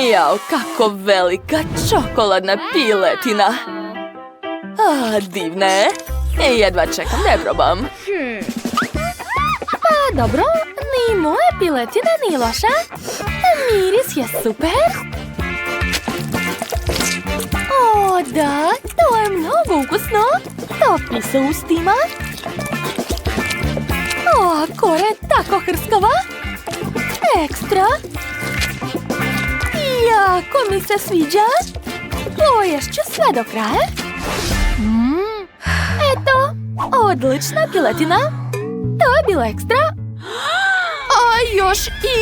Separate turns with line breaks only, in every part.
Jao, kako velika čokoladna piletina. Divna je. Jedva čekam da je probam.
Pa dobro, ni moja piletina nije loša. Miris je super. O, da, to je mnogo ukusno. Topi se ustima. O, kora je tako hrskava. Ekstra. Jako mi se sviđa. Poješću sve do kraja. Eto, odlična piletina. To je bilo ekstra. A još i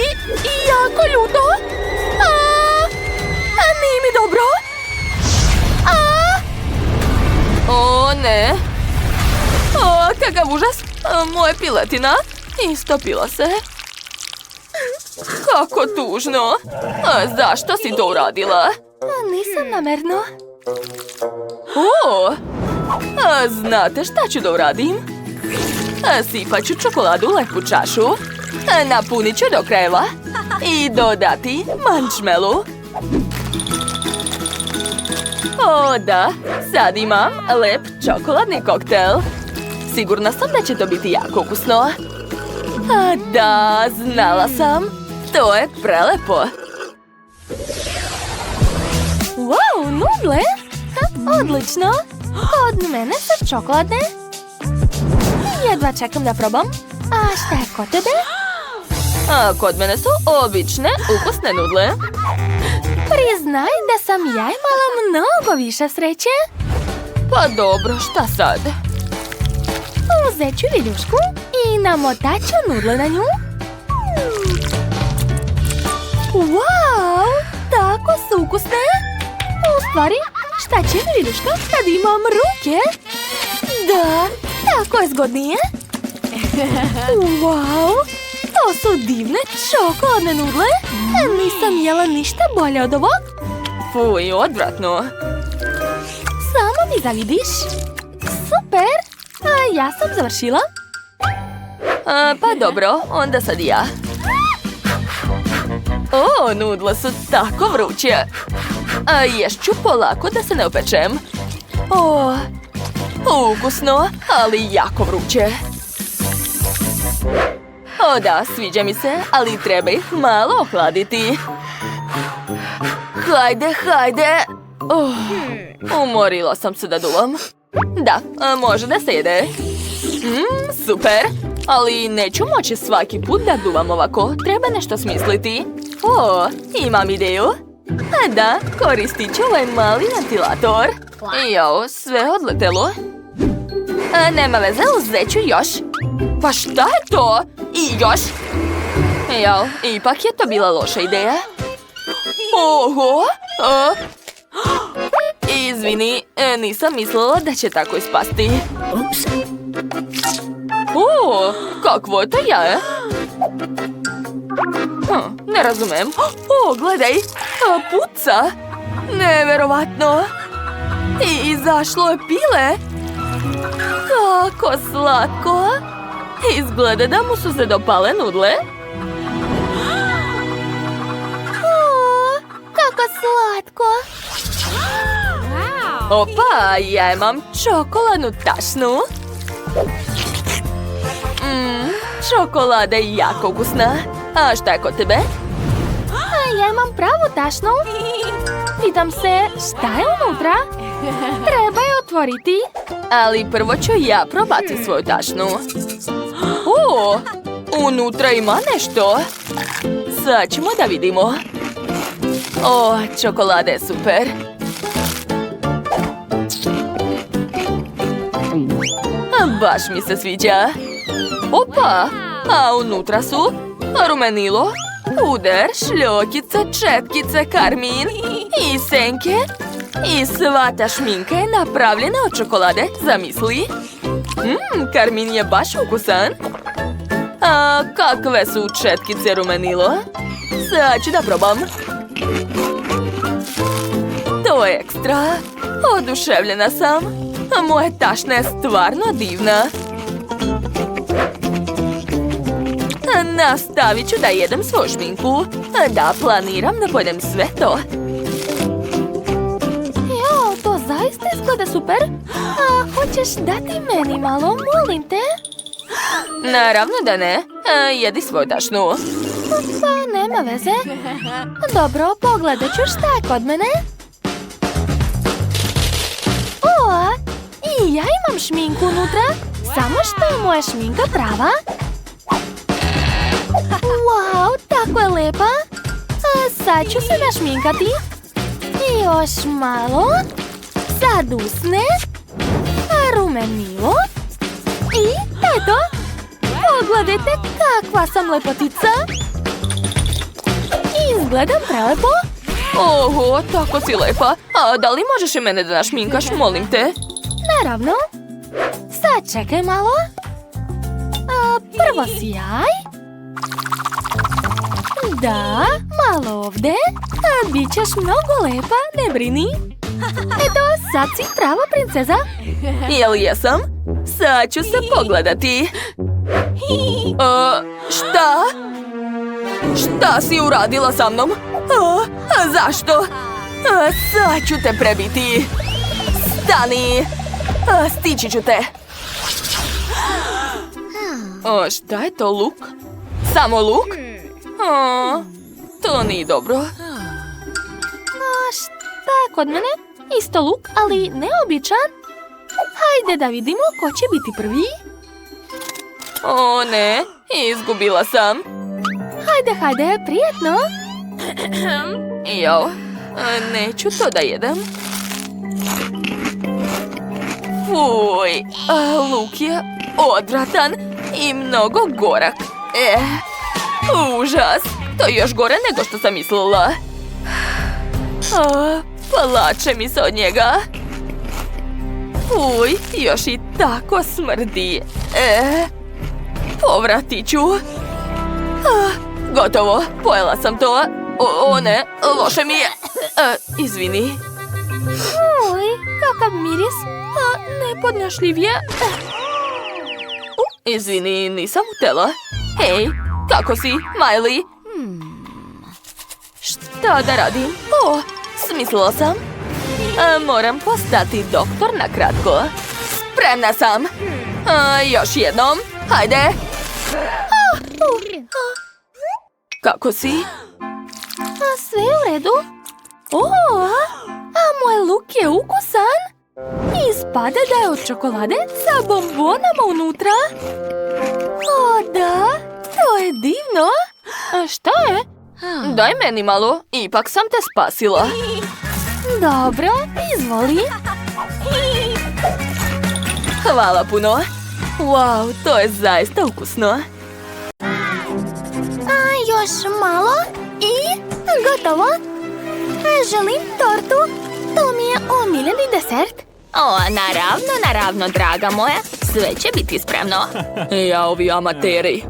jako ljuto. Nije mi dobro.
O, ne. Kakav užas. Moja piletina istopila se. Kako tužno. Zašto si to uradila?
Nisam namerno.
Znate šta ću da uradim? Sipat ću čokoladu u lepu čašu. Napunit ću do krajeva. I dodati marshmallow. O, da. Sad imam lep čokoladni koktel. Sigurna sam da će to biti jako ukusno. Da, znala sam. To je prelepo.
Wow, nudle! Odlično! Od mene su čokoladne. Jedva čekam da probam. A šta je kod tebe?
Kod mene su obične, ukusne nudle.
Priznaj da sam ja imala mnogo više sreće.
Pa dobro, šta sad?
Uzet ću viljušku i namotat ću nudle na nju. Wow, tako su ukusne. U stvari, šta će mi viljuška kad imam ruke? Da, tako je zgodnije. Wow, to su divne čokoladne nudle. Nisam jela ništa bolje od ovog.
Fuj, odvratno.
Samo mi zavidiš. Super, ja sam završila.
Pa dobro, onda sad ja. O, nudle su tako vruće. Ješću polako da se ne opečem. O, ukusno, ali jako vruće. O da, sviđa mi se, ali treba ih malo ohladiti. Hajde. Umorila sam se da duvam. Da, može da se jede. Super, ali neću moći svaki put da duvam ovako. Treba nešto smisliti. O, imam ideju. Da, koristit ću ovaj mali ventilator. Jao, sve odletelo. Nema veze, uzet ću još. Pa šta je to? I još? Jao, ipak je to bila loša ideja. Oho! Izvini, nisam mislila da će tako ispasti. Kakvo je to jaje? Ne razumem. Gledaj, puca. Neverovatno. I izašlo je pile. Kako slatko. Izgleda da mu su se dopale nudle.
Kako slatko.
Opa, ja imam čokoladnu tašnu. Čokolada je jako ukusna. A šta je kod tebe?
Ja imam pravu tašnu. Pitam se, šta je unutra? Treba je otvoriti.
Ali prvo ću ja probati svoju tašnu. Unutra ima nešto. Sad ćemo da vidimo. Čokolada je super. Baš mi se sviđa. Opa, a unutra su rumenilo, puder, šljokice, četkice, karmin i senke. I sva ta šminka je napravljena od čokolade, zamisli. Karmin je baš ukusan. A kakve su četkice rumenilo? Sad ću da probam. To je ekstra. Oduševljena sam. Moja tašna je stvarno divna. nastavit ću da jedem svoju šminku. Da, planiram da pojedem sve to.
Jo, to zaista izgleda super. A hoćeš dati meni malo, molim te?
Naravno da ne. Jedi svoju tašnu.
Pa nema veze. Dobro, pogledat ću šta je kod mene. O, i ja imam šminku unutra. Samo što je moja šminka prava. Wow, tako je lepa. A sad ću se našminkati. I još malo. Sad usne. Rumenilo. I to je to. Pogledajte kakva sam lepotica. Izgledam prelepo.
Oho, tako si lepa. A da li možeš i mene da našminkaš, molim te?
Naravno. Sad čekaj malo. Prvo sjaj. Da, malo ovdje. Bićeš mnogo lepa, ne brini. Eto, sad si prava princeza.
Jel jesam? Sad ću se pogledati. Šta? Šta si uradila sa mnom? Zašto? Sad ću te prebiti. Stani! Stići ću te. Šta je to, luk? Samo luk? To nije dobro.
Šta je kod mene? Isto luk, ali neobičan. Hajde da vidimo ko će biti prvi.
O ne, izgubila sam.
Hajde, prijetno.
Jao, neću to da jedem. Fuj, luk je odratan i mnogo gorak. Užas, to je još gore nego što sam mislila. Plače mi se od njega. Fuj, još i tako smrdi. Povratit ću. Gotovo, pojela sam to. O ne, loše mi je. Izvini.
Uj, kakav miris. Nepodnošljiv je.
Izvini, nisam htjela. Hej, kako si, Miley? Šta da radim? Smislila sam. Moram postati doktor na kratko. Spremna sam. Još jednom. Hajde. Kako si?
Sve u redu. A moj luk je ukusan. Ispada da je od čokolade sa bombonama unutra. O da, to je divno. A šta je?
Daj meni malo, ipak sam te spasila.
Dobro, izvoli.
Hvala puno. Wow, to je zaista ukusno.
Još malo i gotovo. Želim tortu. To mi je omiljeni desert.
Naravno, draga moja. Sve će biti spremno.
Ja, ovi amateri.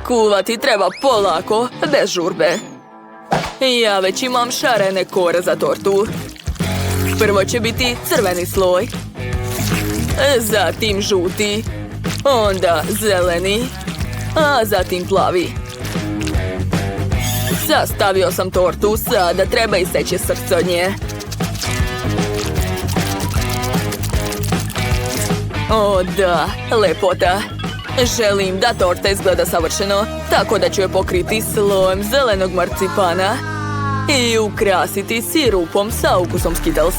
Kuvati treba polako, bez žurbe. Ja već imam šarene kore za tortu. Prvo će biti crveni sloj. Zatim žuti. Onda zeleni. A zatim plavi. Sastavio sam tortu, sada treba iseći srce od nje. O da, lepota. Želim da torta izgleda savršeno, tako da ću je pokriti slojem zelenog marcipana i ukrasiti sirupom sa ukusom Skittles.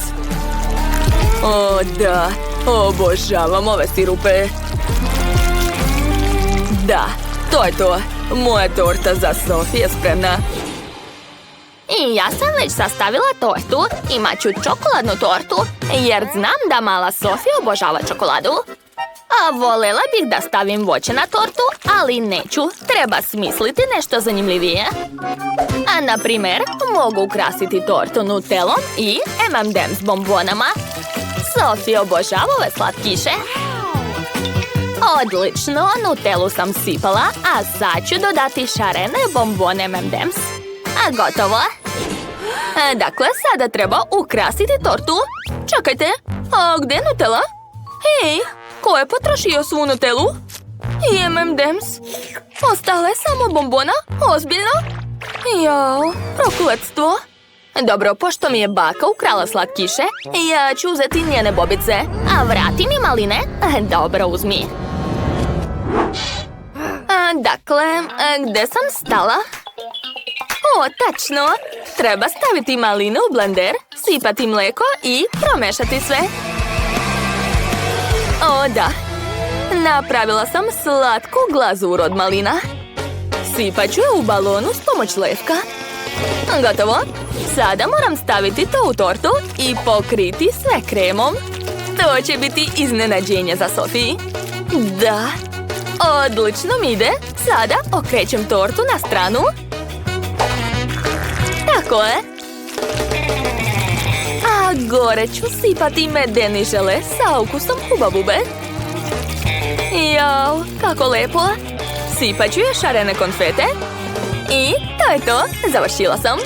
O da, obožavam ove sirupe. Da, to je to. Moja torta za Sophie je spremna.
I ja sam već sastavila tortu. Imat ću čokoladnu tortu, jer znam da mala Sophie obožava čokoladu. A volela bih da stavim voće na tortu, ali neću. Treba smisliti nešto zanimljivije. A na primjer, mogu ukrasiti tortu nutelom i M&M's bombonama. Sophie obožava ove slatkiše. Odlično, nutelu sam sipala, a sad ću dodati šarene bombone M&M's. A gotovo. Dakle, sada treba ukrasiti tortu. Čekajte, a gdje je nutela? Hej, ko je potrošio svu nutelu?
Jem M&M's. Ostala je samo bombona? Ozbiljno? Jao, prokletstvo. Dobro, pošto mi je baka ukrala slatkiše, ja ću uzeti njene bobice.
A vrati mi maline. Dobro, uzmi.
Dakle, gde sam stala? O, tačno! Treba staviti maline u blender, sipati mlijeko i promešati sve. O, da. Napravila sam slatku glazuru od malina. Sipat ću je u balonu s pomoć levka. Gotovo. Sada moram staviti to u tortu i pokriti sve kremom. To će biti iznenađenje za Sofiji. Da. Odlično mi ide. Sada okrećem tortu na stranu. Tako je. A gore ću sipati medeni žele sa ukusom hubabube. Jao, kako lepo. Sipat ću još šarene konfete. I to je to. Završila sam.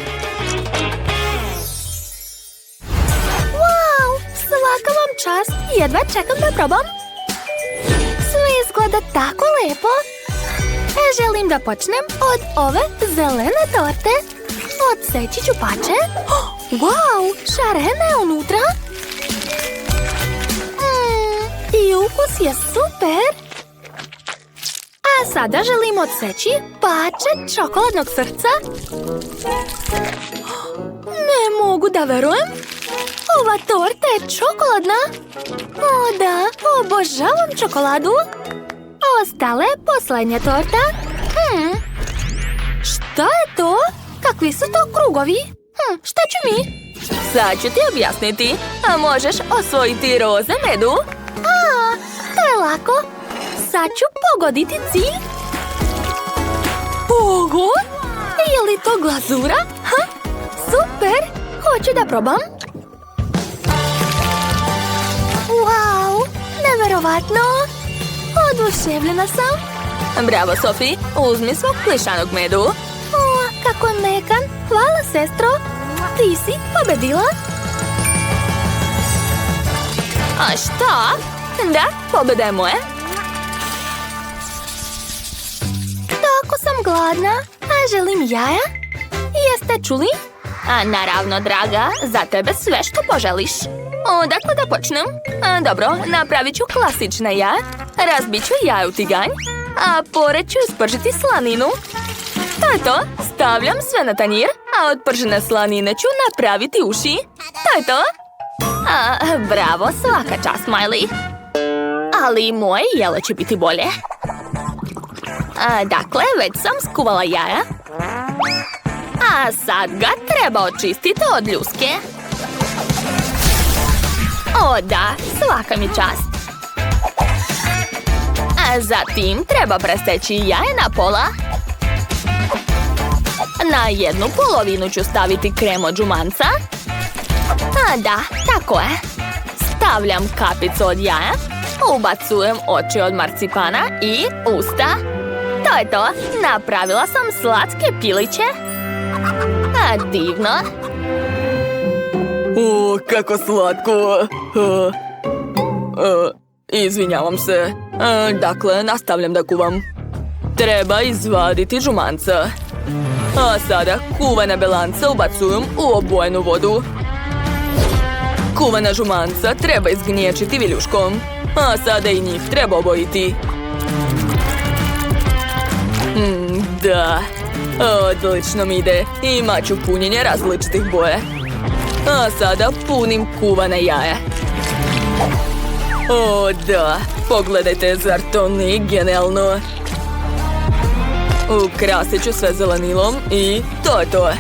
Wow, svaka vam čast. Jedva čekam da probam. Sve izgleda tako lepo. Želim da počnem od ove zelene torte. Odseći ću pače. Wow, šarena je unutra. I ukus je super. A sada želim odseći pače čokoladnog srca. Ne mogu da verujem. Ova torta je čokoladna. O da, obožavam čokoladu. Ostala je posljednja torta. Šta je to? Kakvi su to krugovi? Šta ću mi?
Sad ću ti objasniti. A možeš osvojiti roze medu?
To je lako. Sad ću pogoditi cilj. Oho! Je li to glazura? Super! Hoću da probam. Wow! Neverovatno! Oduševljena sam.
Bravo, Sofi. Uzmi svog plišanog medu.
Kako je mekan. Hvala, sestro. Ti si pobedila.
A šta? Da, pobeda je moja.
Tako sam gladna, a želim jaja. Jeste čuli?
A naravno, draga, za tebe sve što poželiš.
Odakle da počnem? Dobro, napravit ću klasična jaja. Razbit ću jaja u tiganj, a pored ću ispržiti slaninu. To je to. Stavljam sve na tanjir, a od pržene slanine ću napraviti uši. To je to.
Bravo, svaka čast, Miley. Ali moje jelo će biti bolje. Dakle, već sam skuvala jaja. A sad ga treba očistiti od ljuske. O da, svaka mi čast. A zatim treba preseći jaje na pola. Na jednu polovinu ću staviti krem od žumanca. Da, tako je. Stavljam kapicu od jaja. Ubacujem oči od marcipana i usta. To je to. Napravila sam slatke piliće. Divno.
O, kako slatko. Izvinjavam se. Dakle, nastavljam da kuvam. Treba izvaditi žumanca. A sada kuvane belance ubacujem u obojenu vodu. Kuvana žumanca treba izgnječiti viljuškom. A sada i njih treba obojiti. Da. Odlično mi ide. Imat ću punjenje različitih boje. A sada punim kuvane jaje. O, da. Pogledajte, zar to nije genijalno? Ukrasit ću sve zelenilom i to je to.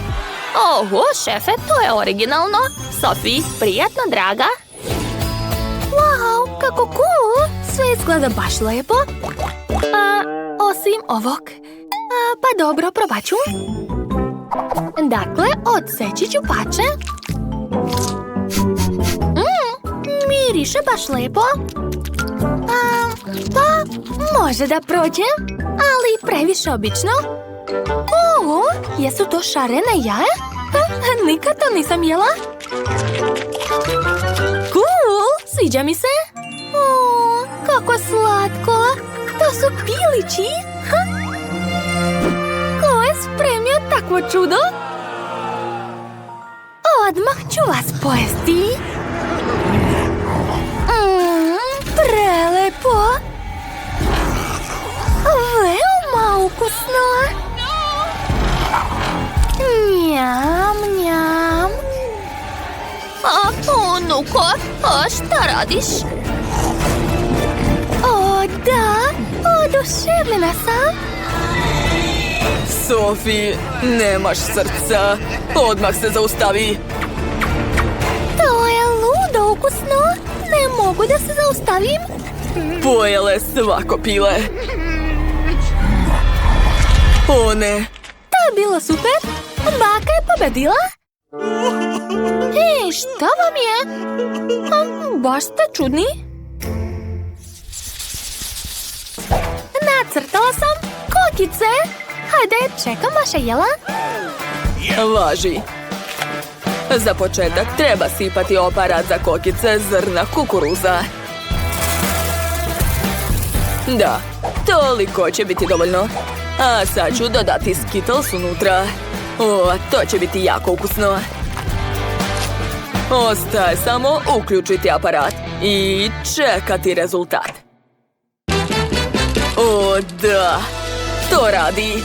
Oho, šefe, to je originalno. Sofi, prijatno, draga.
Wow, kako cool! Sve izgleda baš lepo. Osim ovog. Pa dobro, probat ću. Dakle, odseći ću pače. Miriše baš lepo. Pa, može da prođe, ali previše obično. Oho, jesu to šarene jaje? Nikad to nisam jela. Cool, sviđa mi se. Kako slatko. To su pilići? Ko je spremio takvo čudo? Odmah ću vas pojesti. Prelepo. Veoma ukusno. Njam, njam.
Unuko, šta radiš?
O, da, oduševljena sam.
Sophie, nemaš srca. Odmah se zaustavi.
To je ludo ukusno. Ne mogu da se zaustavim.
Pojele svako pile. O ne.
To je bilo super. Baka je pobedila. Ej, šta vam je? Baš ste čudni. Nacrtala sam kokice. Hajde, čekam vaše jela.
Važi. Za početak treba sipati aparat za kokice zrna kukuruza. Da, toliko će biti dovoljno. A sad ću dodati Skittles unutra. O, to će biti jako ukusno. Ostaje samo uključiti aparat i čekati rezultat. O, da, to radi.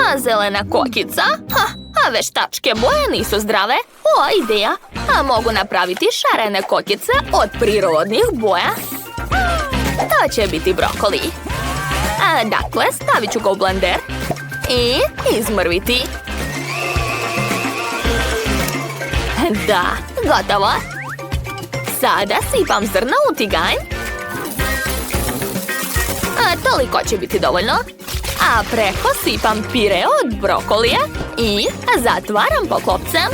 A zelena kokica? A veštačke boje nisu zdrave? O, ideja! A mogu napraviti šarene kokice od prirodnih boja? To će biti brokoli. Dakle, stavit ću ga u blender i izmrviti. Da, gotovo. Sada sipam zrna u tiganj. Toliko će biti dovoljno. A preko sipam pire od brokolija i zatvaram poklopcem.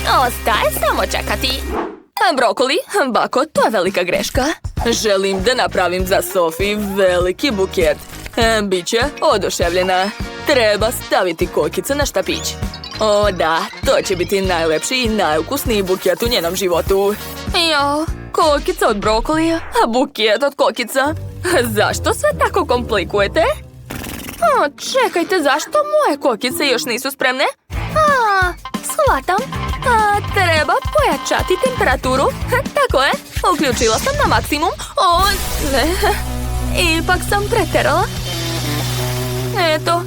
Ostaje samo čekati.
Brokoli, bako, to je velika greška. Želim da napravim za Sophie veliki buket. Biće oduševljena. Treba staviti kokice na štapić. O da, to će biti najlepši i najukusniji buket u njenom životu. Jo, kokica od brokolija, a buket od kokica. Zašto sve tako komplikujete? Čekajte, zašto moje kokice još nisu spremne?
Shvatam.
Treba pojačati temperaturu. Tako je, uključila sam na maksimum. O, ne, ipak sam preterala. Eto,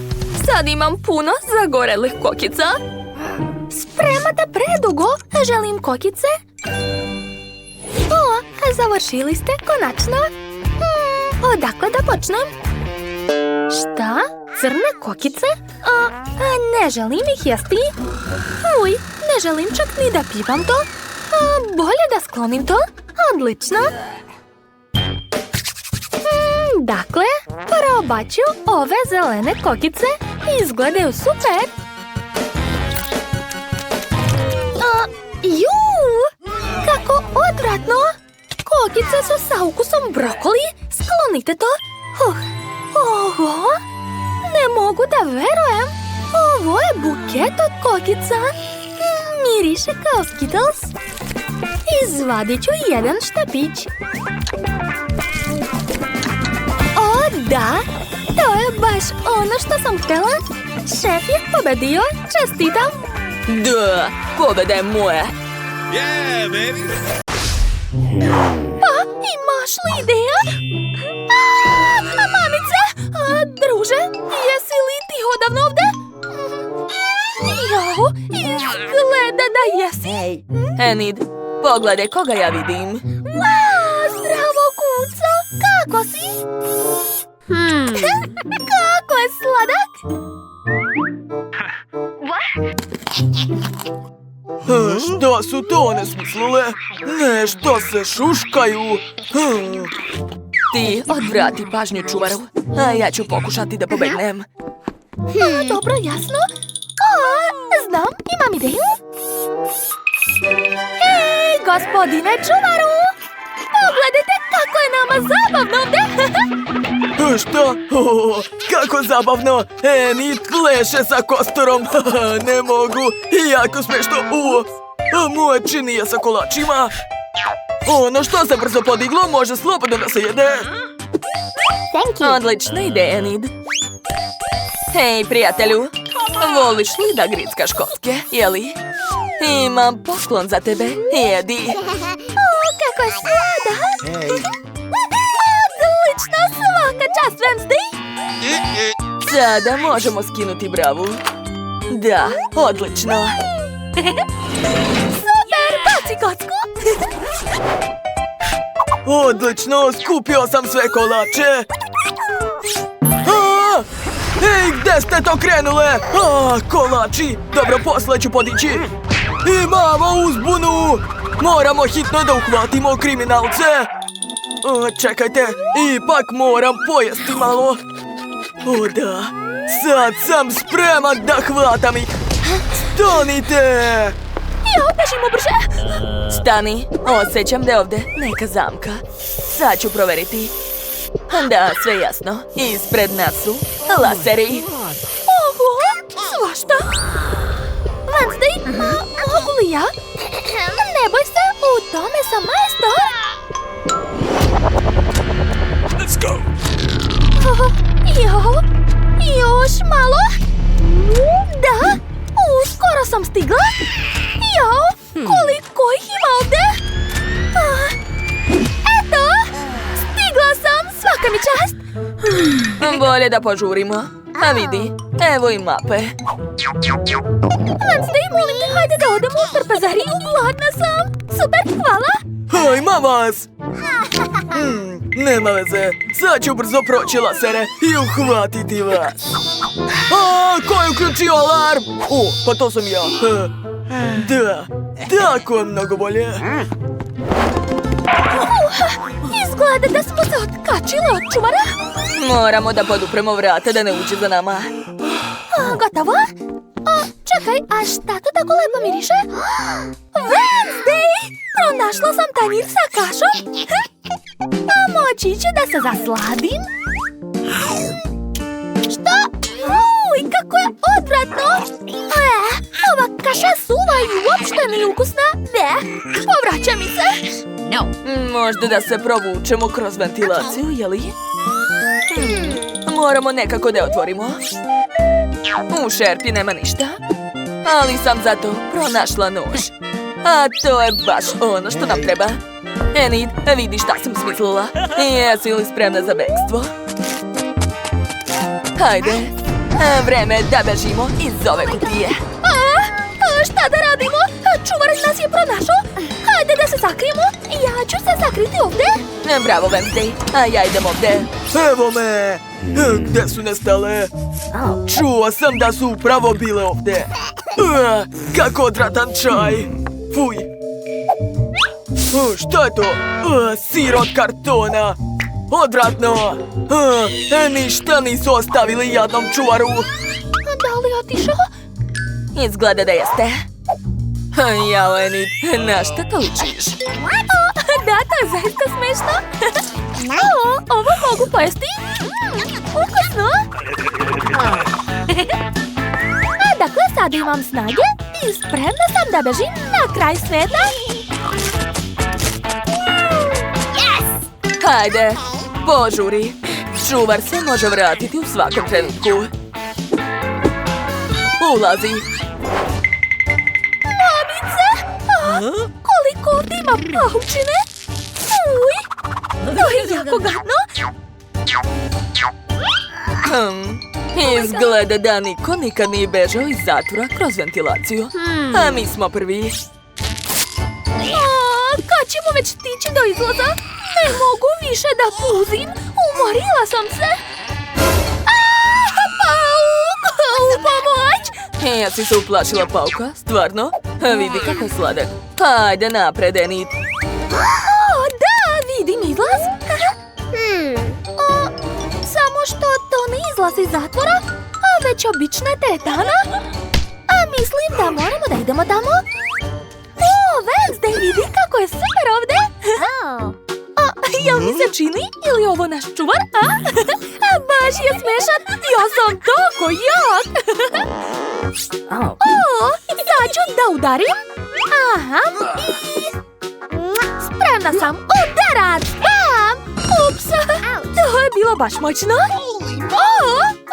sad imam puno zagorelih kokica.
Spremate predugo. Želim kokice. O, završili ste konačno. Odakle da počnem? Šta? Crne kokice? Ne želim ih jesti. Uj, ne želim čak ni da pipam to. Bolje da sklonim to. Odlično. Dakle, probat ću ove zelene kokice. Izgledaju super. Kako odvratno. Kokice su sa ukusom brokoli. Sklonite to. Oho, ne mogu da verujem. Ovo je buket od kokica. Miriše kao Skittles. Izvadit ću jedan štapić. O, da, to je baš ono što sam htjela. Šef je pobedio. Čestitam.
Da, pobeda je moja.
Yeah, baby!
Imaš li ideja? Mamice! Druže, jesi li ti odavno ovde? Jo, izgleda da jesi.
Enid, pogledaj koga ja vidim.
Zdravo, kuco! Kako si? Kako je sladak?
Šta su to nesmislile? Nešto se šuškaju. Ti odvrati pažnju čuvaru, a ja ću pokušati da pobegnem.
Dobro, jasno. Znam, imam ideju. Hej, gospodine čuvaru! Pogledajte kako je nama zabavno ovde!
Šta? Kako zabavno! Enid pleše sa kostorom. Ne mogu. Jako smešno. Moje činije sa kolačima. Ono što se brzo podiglo može slobodno da se jede.
Thank you.
Odlična ideja, Nid. Hej, prijatelju. Voliš li da grickaš kocke, jeli? Imam poklon za tebe, jedi.
Kako sada? Odlično, svaka čast, Wednesday.
Sada možemo skinuti bravu. Da, odlično.
Super, baci kocku.
Odlično, skupio sam sve kolače. A! Ej, gde ste to krenule? A, kolači, dobro, posle ću podići. Imamo uzbunu. Moramo hitno da uhvatimo kriminalce. A, čekajte, ipak moram pojesti malo. O da, sad sam spreman da hvatam ih. Stanite!
Jo, bežimo brže. Stani, osjećam da je ovde neka zamka. Sad ću proveriti. Da, sve jasno. Ispred nas su laseri.
Oho, svašta. Wednesday, mogu li ja? Ne boj se, u tome sam majstor.
Let's go.
Jo, još malo. Da, skoro sam stigla. Jo, koliko ih ima ovde? Eto, stigla sam, svaka mi čast.
Bolje da požurimo. A vidi, evo i mape.
Wednesday, molim te, hajde da odemo u trpezariju, gladna sam. Super, hvala.
Hajma vas! Nema veze, sad ću brzo proći lasere i uhvatiti vas. A, ko je uključio alarm? O, pa to sam ja. Da, tako je mnogo bolje.
Izgleda da smo se otkačili od čuvara.
Moramo da podupremo vrata da ne uđe za nama.
Gotovo? Čekaj, a šta to tako lepo miriše? Wednesday! Pronašla sam tanjir sa kašom. A moći će da se zasladim? Šta? Uj, kako je odvratno! Ova kaša suva i uopšte nije ukusna. Ne, povraća mi se.
Možda da se provučemo kroz ventilaciju, jeli? Moramo nekako da je otvorimo. U šerpi nema ništa. Ali sam zato pronašla nož. A to je baš ono što nam treba. Enid, vidi šta sam smislila. Jesi li spremna za bekstvo? Hajde, vreme je da bežimo iz ove kutije.
Šta da radimo? Čuvar nas je pronašao. Hajde da se sakrijemo. Ja ću se sakriti ovde.
Bravo, Wednesday. A ja idem ovde.
Evo me! Gde su nestale? Čuo sam da su upravo bile ovde. Kako odvratan čaj. Fuj. Šta je to? Sir od kartona. Odvratno. Ništa nisu ostavili jadnom čuvaru.
Da li je otišao?
Izgleda da jeste. Jao, Enid, na šta to ličiš?
Da, to je zaista smešno. Ovo mogu pojesti? Ukusno. Dakle, sad imam snage i spremna sam da bežim na kraj sveta.
Hajde, požuri. Čuvar se može vratiti u svakom trenutku. Ulazi.
Mamice! Koliko ovdje ima paučine? Uj, to je jako gadno.
Izgleda da niko nikad nije bežao iz zatvora kroz ventilaciju. A mi smo prvi.
Kad ćemo već stići do izlaza? Ne mogu više da puzim. Umorila sam se. Pauk! U pomoć!
Jesi se uplašila pauka? Stvarno? Vidi kako je sladak. Hajde napred, Enid.
Da, vidim izlaz. Samo što to ne izlazi iz zatvora, već obična teretana. Mislim da moramo da idemo tamo. Wednesday, vidi kako je super ovde. Jel mi se čini? Ili je ovo naš čuvar? Baš je smešan. Ja sam tako jak. Sad ću da udarim. Aha. I... Spremna sam. Udarac. Bam!
Ups, to je bilo baš moćno.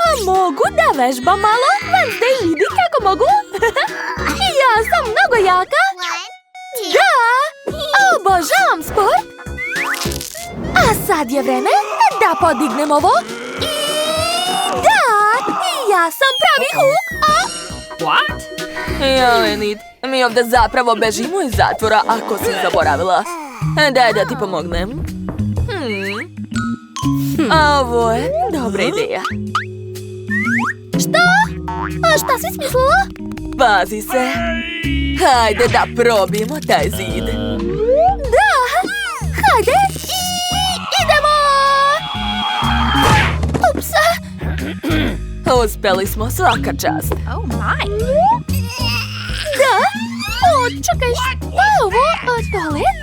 A mogu da vežbam malo? Wednesday, vidi kako mogu. Ja sam mnogo jaka. Da, obožavam sport. A sad je vreme da podignem ovo. I da, ja sam pravi huk. Ja, Enid, mi ovdje zapravo bežimo iz zatvora ako si zaboravila. Daj da ti pomognem. A ovo je dobra ideja.
Što? A šta si smislila?
Pazi se. Hajde da probijemo taj zid.
Da, hajde i idemo! Ups!
Uspeli smo, svaka čast.
Da? O, čekaj, šta je ovo? Toalet?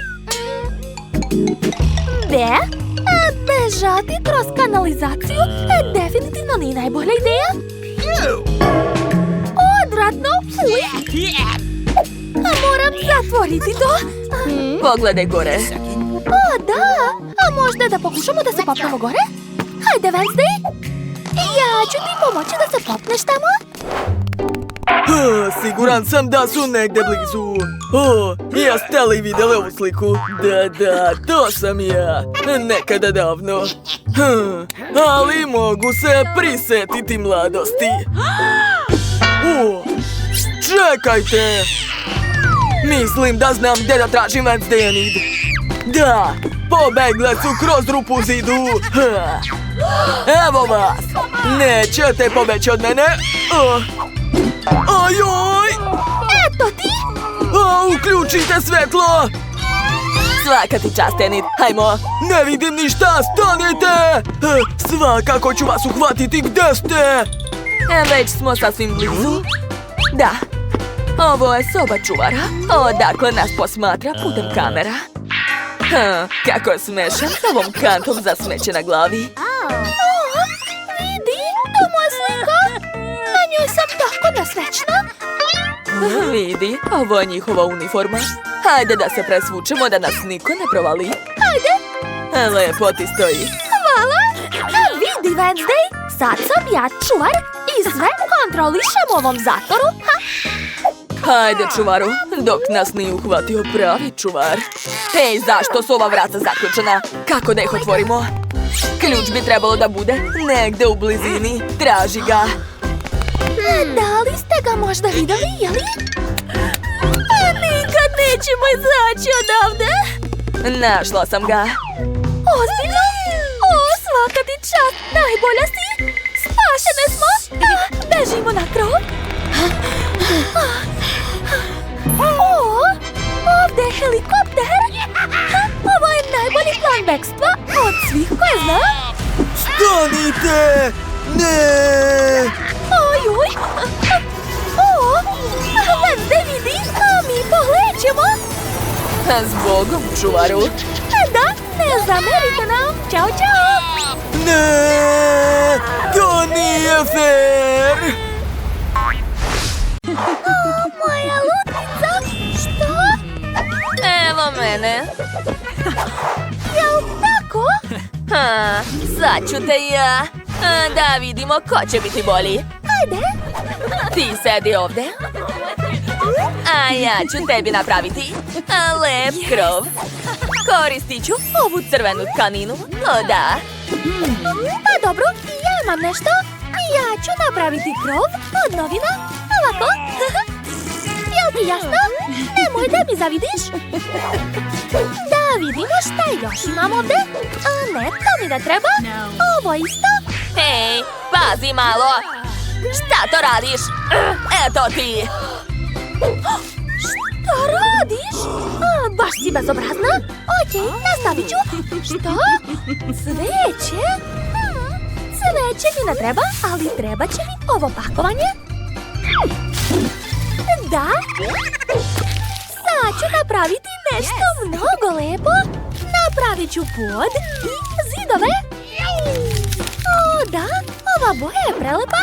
Ne? Bežati kroz kanalizaciju definitivno nije najbolja ideja. Odvratno, fuj! Moram zatvoriti to.
Pogledaj gore.
O, da! A možda da pokušamo da se popnemo gore? Hajde, Wednesday! Ja ću ti pomoći da se popneš tamo.
Siguran sam da su negde blizu. Jeste li vidjeli ovu sliku? Da, to sam ja. Nekada davno. Ali mogu se prisetiti mladosti. Čekajte! Mislim da znam gdje da tražim Wednesday, Enid. Da, pobegle su kroz rupu u zidu. Evo vas! Nećete pobeći od mene. Ajoj!
Eto ti!
Uključite svetlo!
Svaka ti čast, Enid. Hajmo.
Ne vidim ništa, stanite! Svakako ću vas uhvatiti, gde ste?
Već smo sasvim blizu. Da. Ovo je soba čuvara. Odakle nas posmatra putem kamera. Kako je smešan s ovom kantom za smeće na glavi.
Vidi, to moja slika. Na njoj sam tako nesrećna.
Vidi, ovo je njihova uniforma. Hajde da se presvučemo da nas niko ne provali.
Hajde.
Lepo ti stoji.
Hvala. Vidi, Wednesday, sad sam ja čuvar i sve kontrolišem u ovom zatvoru.
Hajde, čuvaru, dok nas nije uhvatio pravi čuvar. Ej, zašto su ova vrata zaključena? Kako da ih otvorimo? Ključ bi trebalo da bude negde u blizini. Traži ga.
Da li ste ga možda vidjeli, jeli? Nikad nećemo izaći odavde.
Našla sam ga.
Ozbiljno? O, svaka ti čast, najbolja si. Spašene smo. Bežimo na krov. O, ovdje je helikopter. Ovo je najbolji plan bekstva od svih koje znam.
Stanite! Ne!
Ojoj! O, Wednesday vidi, a mi pohlećemo.
Zbogom, čuvaru.
Da, ne zamerite nam. Ćao, čao.
Ne! To nije fair!
Moja lutica. Što?
Evo mene.
Jel tako?
Sad ću te ja. Da vidimo ko će biti bolji.
Ajde.
Ti sedi ovdje. A ja ću tebi napraviti lep krov. Koristit ću ovu crvenu tkaninu. O da.
Pa dobro, ja imam nešto. Ja ću napraviti krov od novina. Ovako. Jel ti jasno? Nemoj da mi zavidiš. Da vidimo šta još imam ovdje. A ne, to mi ne treba. Ovo isto.
Hej, pazi malo. Šta to radiš? Eto ti.
Šta radiš? Baš si bezobrazna. Okej, nastavit ću. Što? Cveće? Cveće mi ne treba, ali treba će mi ovo pakovanje. Da. Sad ću napraviti nešto mnogo lepo. Napravit ću pod i zidove. O, da, ova boja je prelepa.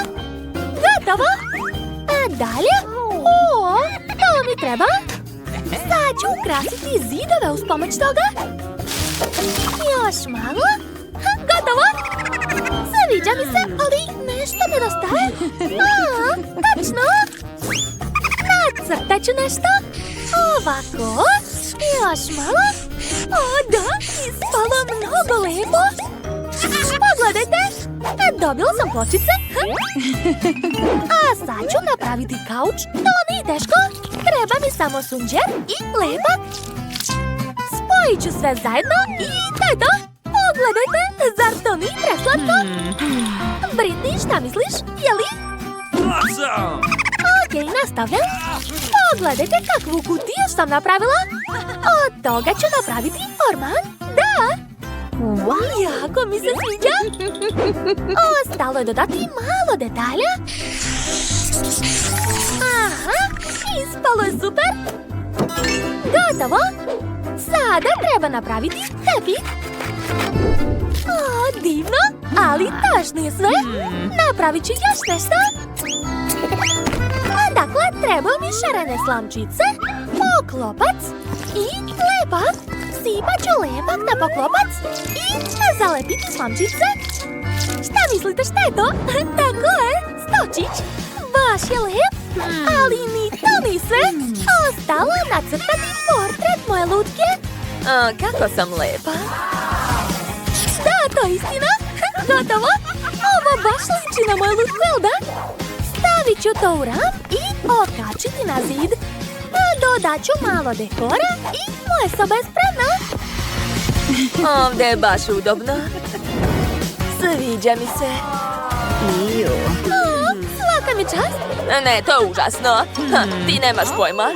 Gotovo. A dalje? O, to mi treba. Sad ću ukrasiti zidove uz pomoć toga. Još malo. Sviđa mi se, ali nešto nedostaje. Tačno. Nacrtat ću nešto. Ovako. Još malo. O, da, ispalo mnogo lepo. Pogledajte. Dobila sam pločice. A sad ću napraviti kauč. To nije teško. Treba mi samo sunđer i lepak. Spojit ću sve zajedno i to je to. Pogledajte, zar to nije preslatko? Britney, šta misliš? Je li?
Awesome!
Okej, nastavljam. Pogledajte kakvu kutiju sam napravila. Od toga ću napraviti orman. Da! Jako mi se sviđa. Ostalo je dodati malo detalja. Aha, ispalo je super. Gotovo. Sada treba napraviti tepih. O, divno, ali taš nije sve. Napravit ću još nešto. Dakle, treba mi šarene slamčice, poklopac i lepak. Sipat ću lepak na poklopac i zalepiti slamčice. Šta mislite, šta je to? Tako je, stočić. Baš je lep, ali ni to ni sve. Ostalo je nacrtati portret moje lutke.
Kako sam lepa.
Da, to je istina. Gotovo. Ovo baš liči na moju lutku, jel da? Stavit ću to u ram i okačiti na zid. Dodat ću malo dekora i moja soba je spremna.
Ovdje je baš udobno. Sviđa mi se.
Svaka mi čast.
Ne, to je užasno. Ti nemaš pojma.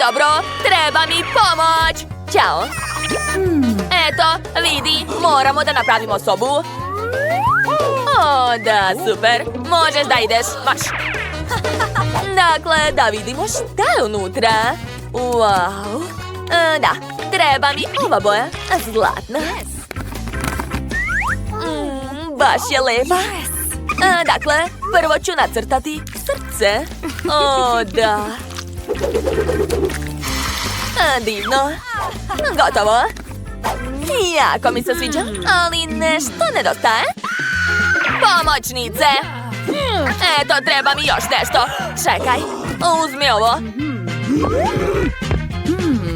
Dobro, treba mi pomoć. Ćao. Eto, vidi, moramo da napravimo sobu. O, da, super. Možeš da ideš, maš. Dakle, da vidimo šta je unutra. Wow. Da, treba mi ova boja, zlatna. Baš je lepa. Dakle, prvo ću nacrtati srce. O, da. Divno. Gotovo. Jako mi se sviđa, ali nešto nedostaje. Pomoćnice. Eto, treba mi još nešto. Čekaj, uzmi ovo.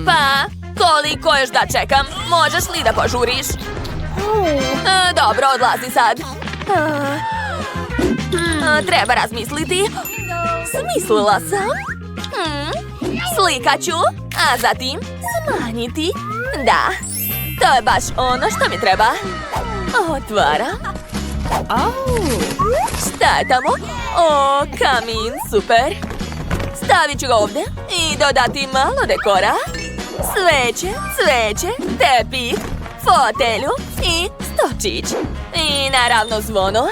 Pa, koliko još da čekam? Možeš li da požuriš? Dobro, odlazi sad. Treba razmisliti. Smislila sam. Slikat ću, a zatim smanjiti. Da, to je baš ono što mi treba. Otvaram. Šta je tamo? O, kamin, super. Stavit ću ga ovdje i dodati malo dekora. Sveće, cveće, tepih, fotelju i stočić. I naravno zvono.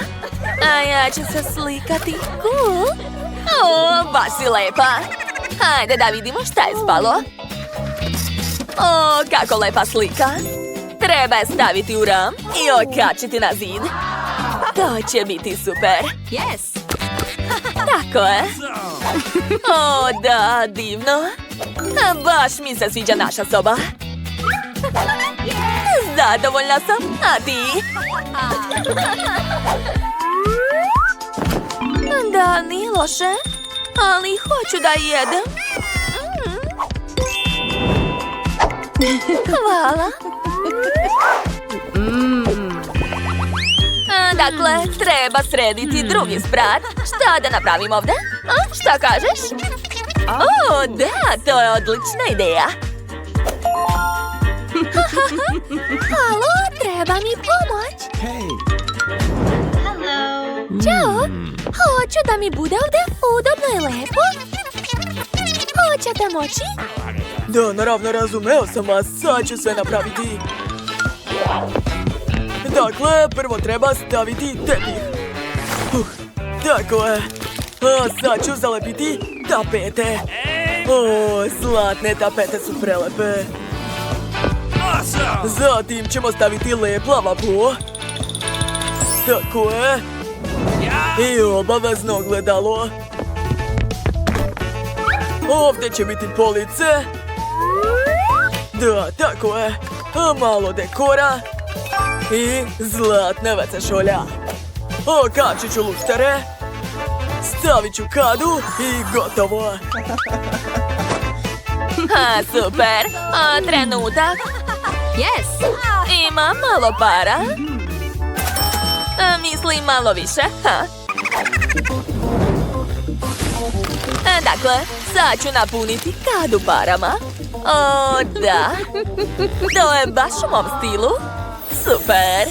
A ja ću se slikati. Cool. O, baš si lepa. Hajde da vidimo šta je spalo. O, kako lepa slika. Treba je staviti u ram i okačiti na zid. To će biti super.
Yes!
Tako je. O, da, divno. Baš mi se sviđa naša soba. Zadovoljna sam, a ti? Da, nije loše, ali hoću da jedem. Hvala. Dakle, treba srediti drugi sprat. Šta da napravim ovdje? Šta kažeš? O, da, to je odlična ideja.
Halo, treba mi pomoć. Ćao, hoću da mi bude ovdje udobno i lepo. Hoćete moći?
Da, naravno, razumeo sam vas. Sad ću sve napraviti. Dakle, prvo treba staviti tepih. Tako je. A sad ću zalepiti tapete. O, zlatne tapete su prelepe.
Awesome!
Zatim ćemo staviti lep lavabo. Tako je. I obavezno ogledalo. Ovdje će biti police. Da, tako je. A malo dekora. I zlatna WC šolja. Okačit ću luštare. Stavit ću kadu i gotovo.
Super. Trenutak.
Yes!
Imam malo para. Mislim malo više. Dakle, sad ću napuniti kadu parama. O, da. To je baš u mom stilu. Super.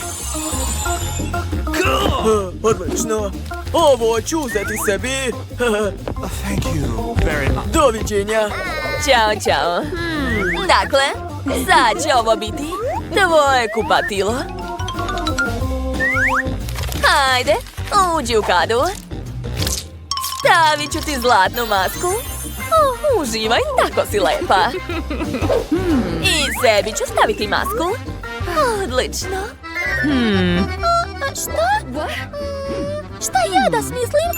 Odlično. Ovo ću uzeti sebi.
Thank you very much.
Doviđenja.
Ćao, čao. Dakle, sad će ovo biti tvoje kupatilo. Hajde, uđi u kadu. Stavit ću ti zlatnu masku. Uživaj, tako si lepa. I sebi ću staviti masku. Odlično.
Šta? Šta ja da smislim?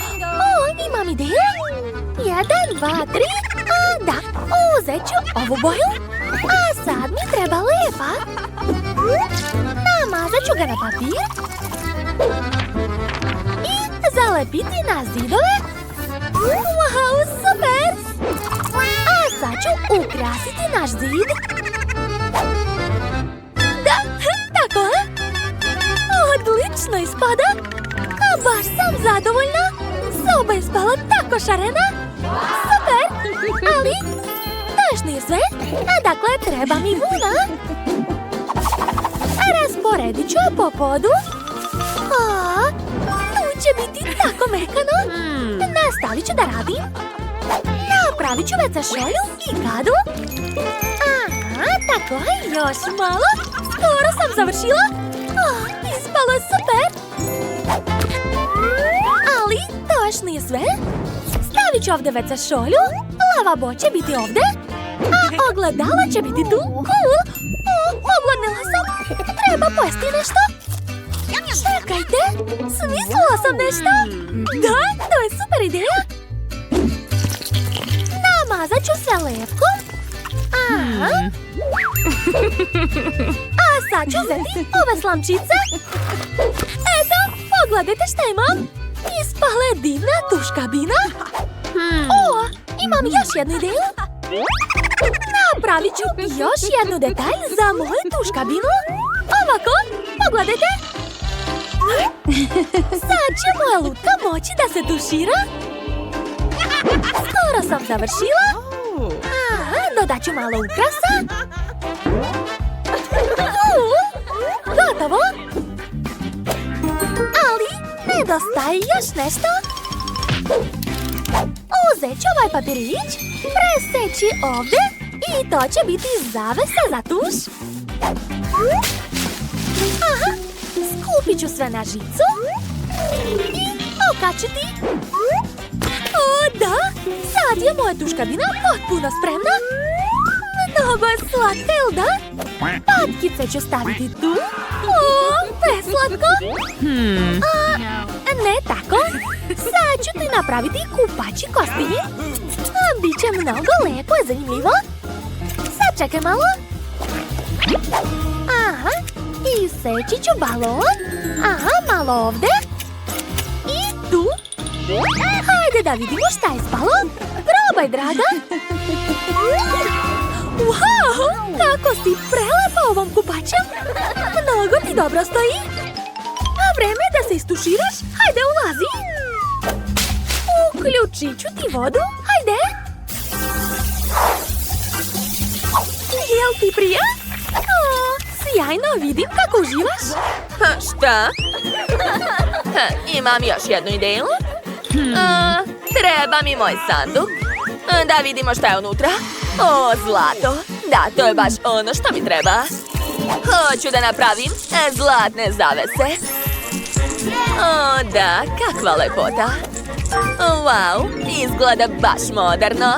Imam ideju. 1, 2, 3. Da, uzet ću ovu boju. A sad mi treba lepak. Namazat ću ga na papir. I zalepiti na zidove. Wow, super! A sad ću ukrasiti naš zid. Da, tako. Odlično ispada. A baš sam zadovoljna. Soba je ispala tako šarena. Super! Ali, to još nije sve. Dakle, treba mi vuna. Rasporedit ću je po podu. Tu će biti tako mekano. Nastavit ću da radim. Napravit ću WC šolju i kadu. Aha, tako, još malo. Skoro sam završila. Ispalo je super. Ali to još nije sve. Stavit ću ovdje WC šolju. Lavabo će biti ovdje. A ogledala će biti tu. Cool. Ogladnila sam. Treba pojesti nešto. Čekajte, smislila sam nešto. Da, to je super ideja. Namazat ću se lepkom. Aha. A sad ću uzeti ove slamčice. Eto, pogledajte šta imam. Ispala je divna tuš kabina. Imam još jednu ideju. Napravit ću još jednu detalj za moju tuš kabinu. Ovako, pogledajte. Sad će moja lutka moći da se tušira. Skoro sam završila. Dodat ću malo ukrasa. Gotovo. Ali nedostaje još nešto. Uzet ću ovaj papirić, preseći ovdje i to će biti zavesa za tuš. Aha, skupit ću sve na žicu i okačiti. O da, sad je moja tuš kabina potpuno spremna. Mnogo je slatka, jel da? Patkice ću staviti tu. Preslatko. Ne tako. Sad ću ti napraviti kupaći kostim. Biće mnogo lepo i zanimljivo. Sad čekaj malo. Aha, iseći ću balon. Aha, malo ovdje. I tu. Hajde da vidimo šta je spalo. Probaj, draga. Wow, kako si prelepa ovom kupačem. Mnogo ti dobro stoji. A vreme je da se istuširaš. Hajde, ulazi. Uključit ću ti vodu. Hajde. Jel ti prija? Sjajno, vidim kako uživaš.
Šta? Imam još jednu ideju. Treba mi moj sanduk. Da vidimo šta je unutra. O, zlato. Da, to je baš ono što mi treba. Hoću da napravim zlatne zavese. O, da, kakva lepota. Wow, izgleda baš moderno.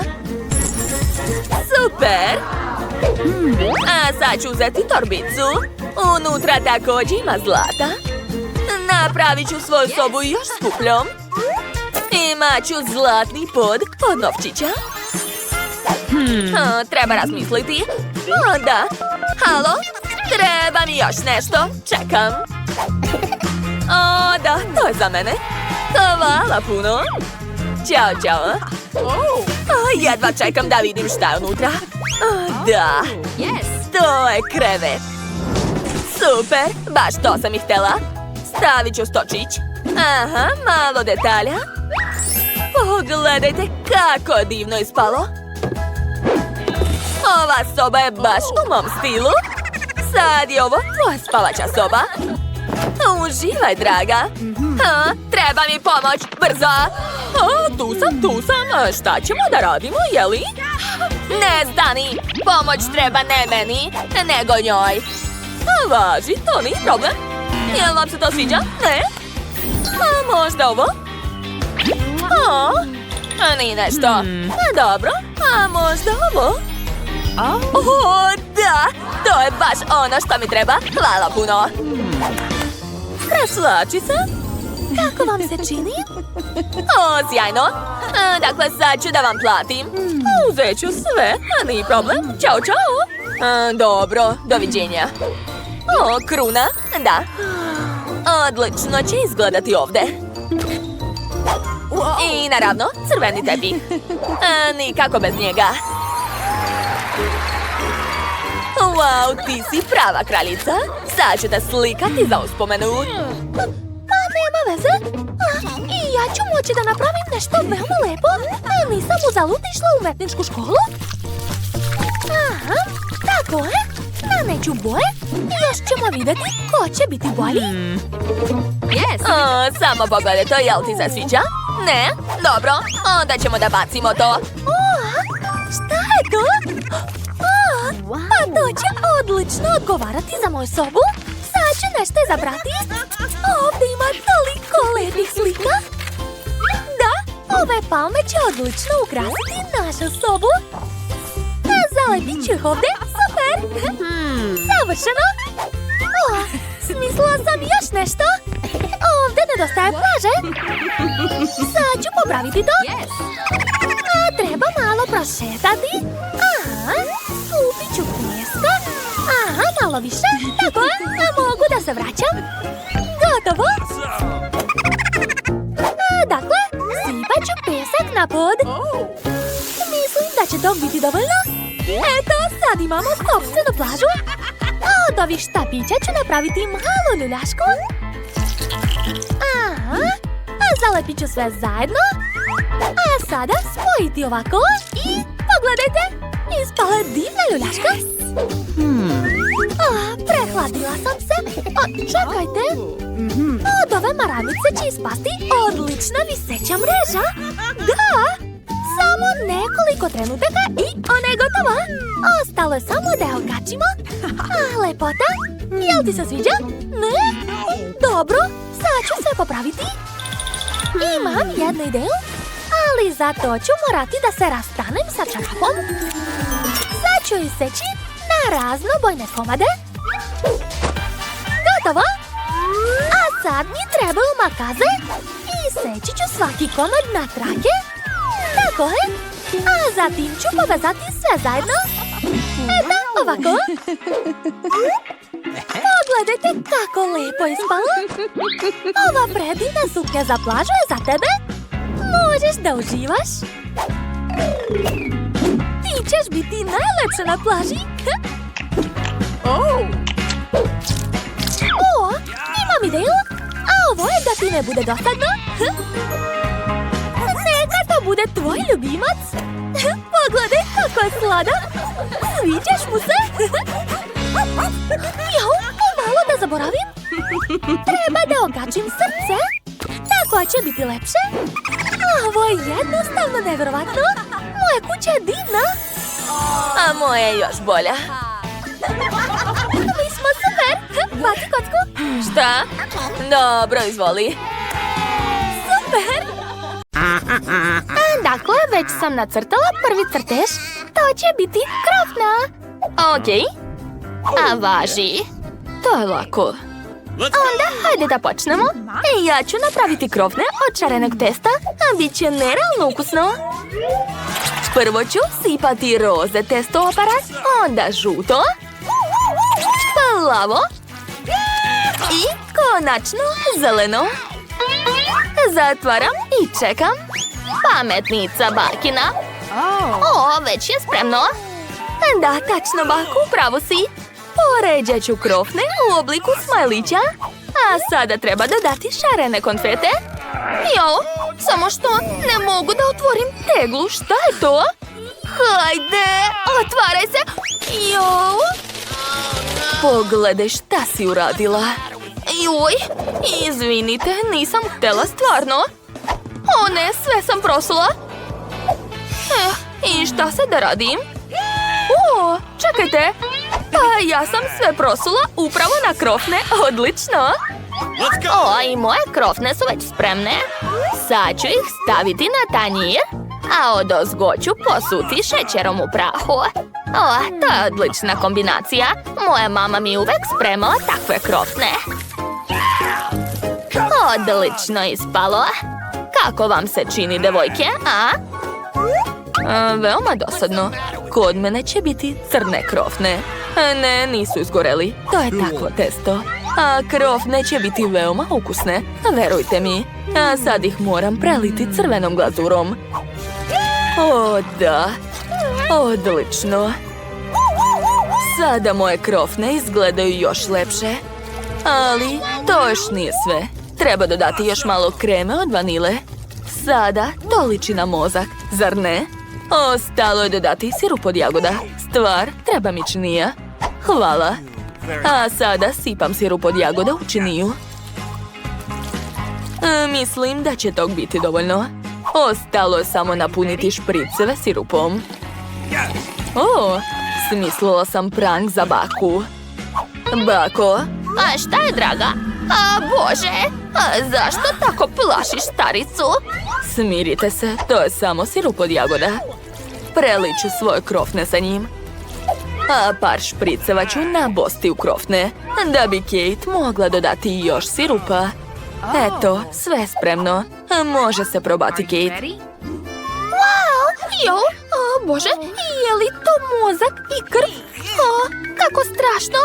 Super. A sad ću uzeti torbicu. Unutra također ima zlata. Napravit ću svoju sobu još skupljom. Imat ću zlatni pod novčića. Treba razmisliti. O, da. Halo? Treba mi još nešto. Čekam. O, da, to je za mene. Hvala puno. Ćao, čao. Jedva čekam da vidim šta je unutra. Da, to je krevet. Super, baš to sam i htjela. Stavit ću stočić. Aha, malo detalja. Pogledajte kako divno ispalo. Ova soba je baš u mom stilu. Sad je ovo tvoja spavača soba. Uživaj, draga. Treba mi pomoć, brzo. Tu sam. Šta ćemo da radimo, jeli? Ne stani. Pomoć treba ne meni, nego njoj. Važi, to nije problem. Jel vam se to sviđa? Ne? A možda ovo? Nije nešto. Dobro, a možda ovo? O, da! To je baš ono što mi treba. Hvala puno. Preslači se.
Kako vam se čini?
O, sjajno. Dakle, sad ću da vam platim. Uzet ću sve, nije problem. Ćao, čao. Dobro, doviđenja. O, kruna, da. Odlično će izgledati ovdje. I naravno, crveni tepih. Nikako bez njega. Wow, ti si prava kraljica. Sad ću te slikati za uspomenu.
Pa nema veze. I ja ću moći da napravim nešto veoma lepo. Nisam uzalud išla u umetničku školu. Aha, tako je. Naneću boje. Još ćemo vidjeti ko će biti bolji.
Samo pogledaj to, jel ti se sviđa? Ne? Dobro, onda ćemo da bacimo to.
Šta je to? Pa to će odlično odgovarati za moju sobu. Sad ću nešto izabrati. Ovdje ima toliko lepih slika. Da, ove palme će odlično ukrasiti našu sobu. Zalepit ću ih ovdje. Super. Savršeno. Smislila sam još nešto. Ovdje nedostaje plaže. Sad ću popraviti to. Treba malo prošetati. Aha, skupit ću pjeska. Aha, malo više. Tako je, mogu da se vraćam. Gotovo. Dakle, sipat ću pjesak na pod. Mislim da će to biti dovoljno. Eto, sad imamo sopstvenu plažu. Od ovih štapića ću napraviti malu ljuljašku. Aha, zalepit ću sve zajedno. A sada spojiti ovako i pogledajte, ispala je divna ljuljaška. Prehladila sam se. Čekajte. Od ove maramice će ispasti odlična viseća mreža. Da, samo nekoliko trenutaka i ona je gotova. Ostalo je samo da je okačimo. Lepota. Jel ti se sviđa? Ne? Dobro, sad ću se popraviti. Imam jednu ideju. Ali za to ću morati da se rastanem sa čarapom. Sad ću iseći na raznobojne komade. Gotovo! A sad mi trebaju makaze. Iseći ću svaki komad na trake. Tako je. A zatim ću povezati sve zajedno. Eto, ovako. Pogledajte kako lepo ispalo. Ova predivna suknja za plažu je za tebe. Možeš da uživaš. Ti ćeš biti najlepša na plaži. Imam ideju. A ovo je da ti ne bude dosadno. Neka to bude tvoj ljubimac. Pogledaj kako je sladak. Sviđaš mu se? Jau, malo da zaboravim. Treba da okačim srce. Tako će biti lepše. Ovo je jednostavno nevjerovatno. Moja kuća je divna.
A moja je još bolja.
Mi smo super. Baci kocku.
Šta? Dobro, izvoli.
Super. Dakle, već sam nacrtala prvi crtež. To će biti krofna.
Okej. A važi.
To je lako.
Onda hajde da počnemo. Ja ću napraviti krofne od šarenog testa, a bit će nerealno ukusno.
Prvo ću sipati roze testo u aparat, onda žuto, plavo i Konačno, zeleno. Zatvaram i čekam.
Pametnica bakina. O, već je spremno.
Da, tačno, bako, pravo si. Poređat ću krofne u obliku smajlića. A sada treba dodati šarene konfete.
Jo, samo što ne mogu da otvorim teglu. Šta je to? Hajde, otvaraj se. Jo.
Pogledaj šta si uradila.
Juj, izvinite, nisam htjela stvarno. O ne, sve sam prosula. I šta se da radim?
O, čekajte. Pa ja sam sve prosula upravo na krofne. Odlično.
O, i moje krofne su već spremne. Sad ću ih staviti na tanjir, a odozgo ću posuti šećerom u prahu. O, to je odlična kombinacija. Moja mama mi uvek spremala takve krofne. Odlično ispalo. Kako vam se čini, devojke, a?
Veoma dosadno. Kod mene će biti crne krofne. Ne, nisu izgoreli. To je takvo testo. A krofne će biti veoma ukusne. Verujte mi. A sad ih moram preliti crvenom glazurom. O, da. Odlično. Sada moje krofne izgledaju još lepše. Ali to još nije sve. Treba dodati još malo kreme od vanile. Sada to liči na mozak, zar ne? Ostalo je dodati sirup od jagoda. Stvar treba mi činija. Hvala. A sada sipam sirup od jagoda u činiju. Mislim da će tog biti dovoljno. Ostalo je samo napuniti špriceve sirupom. O, smislila sam prank za baku. Bako,
A šta je, draga? A, Bože, zašto tako plašiš staricu?
smirite se, to je samo sirup od jagoda. Preliću svoje krofne sa njim. A par špriceva ću nabosti u krofne, da bi Kate mogla dodati još sirupa. Eto, sve je spremno. Može se probati, Kate.
Wow, jo, Bože, je li to mozak i krv? O, kako strašno,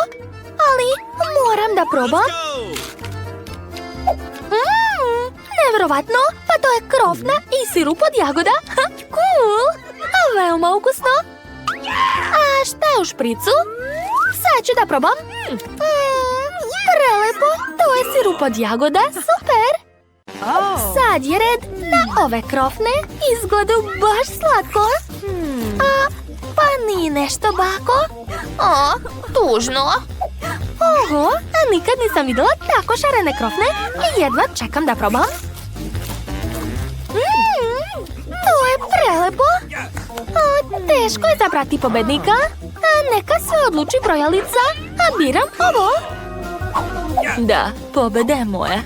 ali moram da probam. Nevjerovatno, pa to je krofna i sirup od jagoda. Cool, a veoma ukusno. A šta je u špricu? Sad ću da probam. Prelepo, to je sirup od jagoda, super. Sad je red na ove krofne, izgledaju baš slatko. Pa nije nešto, bako? O, tužno. Oho, a nikad nisam vidjela tako šarene krofne i jedva čekam da probam. To je prelepo. Teško je zabrati pobednika. Neka se odluči brojalica, a biram ovo.
Da, pobeda je moja.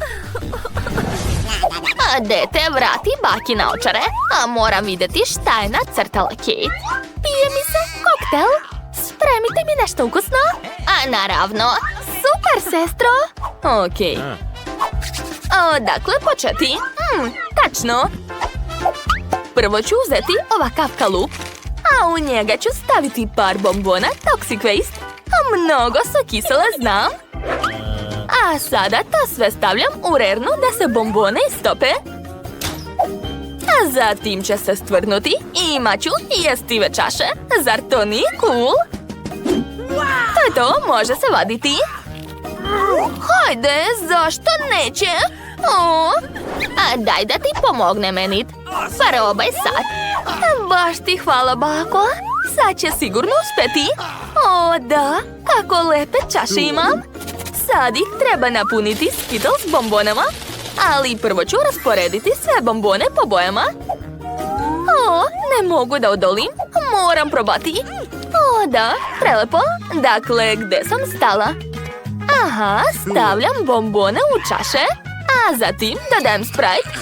Dete, vrati baki naočare, a moram vidjeti šta je nacrtala Kate. Pije mi se koktel. Spremite mi nešto ukusno. A naravno. Super, sestro.
Okej. Odakle početi? Tačno. Prvo ću uzeti ovakav kalup, a u njega ću staviti par bombona Toxic Waste. Mnogo su kisele, znam. A sada to sve stavljam u rernu da se bombone istope. A zatim će se stvrnuti i imat ću jestive čaše. Zar to nije cool? To je to, može se vaditi. Hajde, zašto neće?
A daj da ti pomogne, Menit. Probaj sad.
Baš ti hvala, bako. Sad će sigurno uspeti. O, da, kako lepe čaše imam. Sad ih treba napuniti Skittles bombonama, ali prvo ću rasporediti sve bombone po bojama. O, ne mogu da odolim, moram probati. O, da, prelepo. Dakle, gde sam stala? Aha, stavljam bombone u čaše, a zatim dodajem Sprite.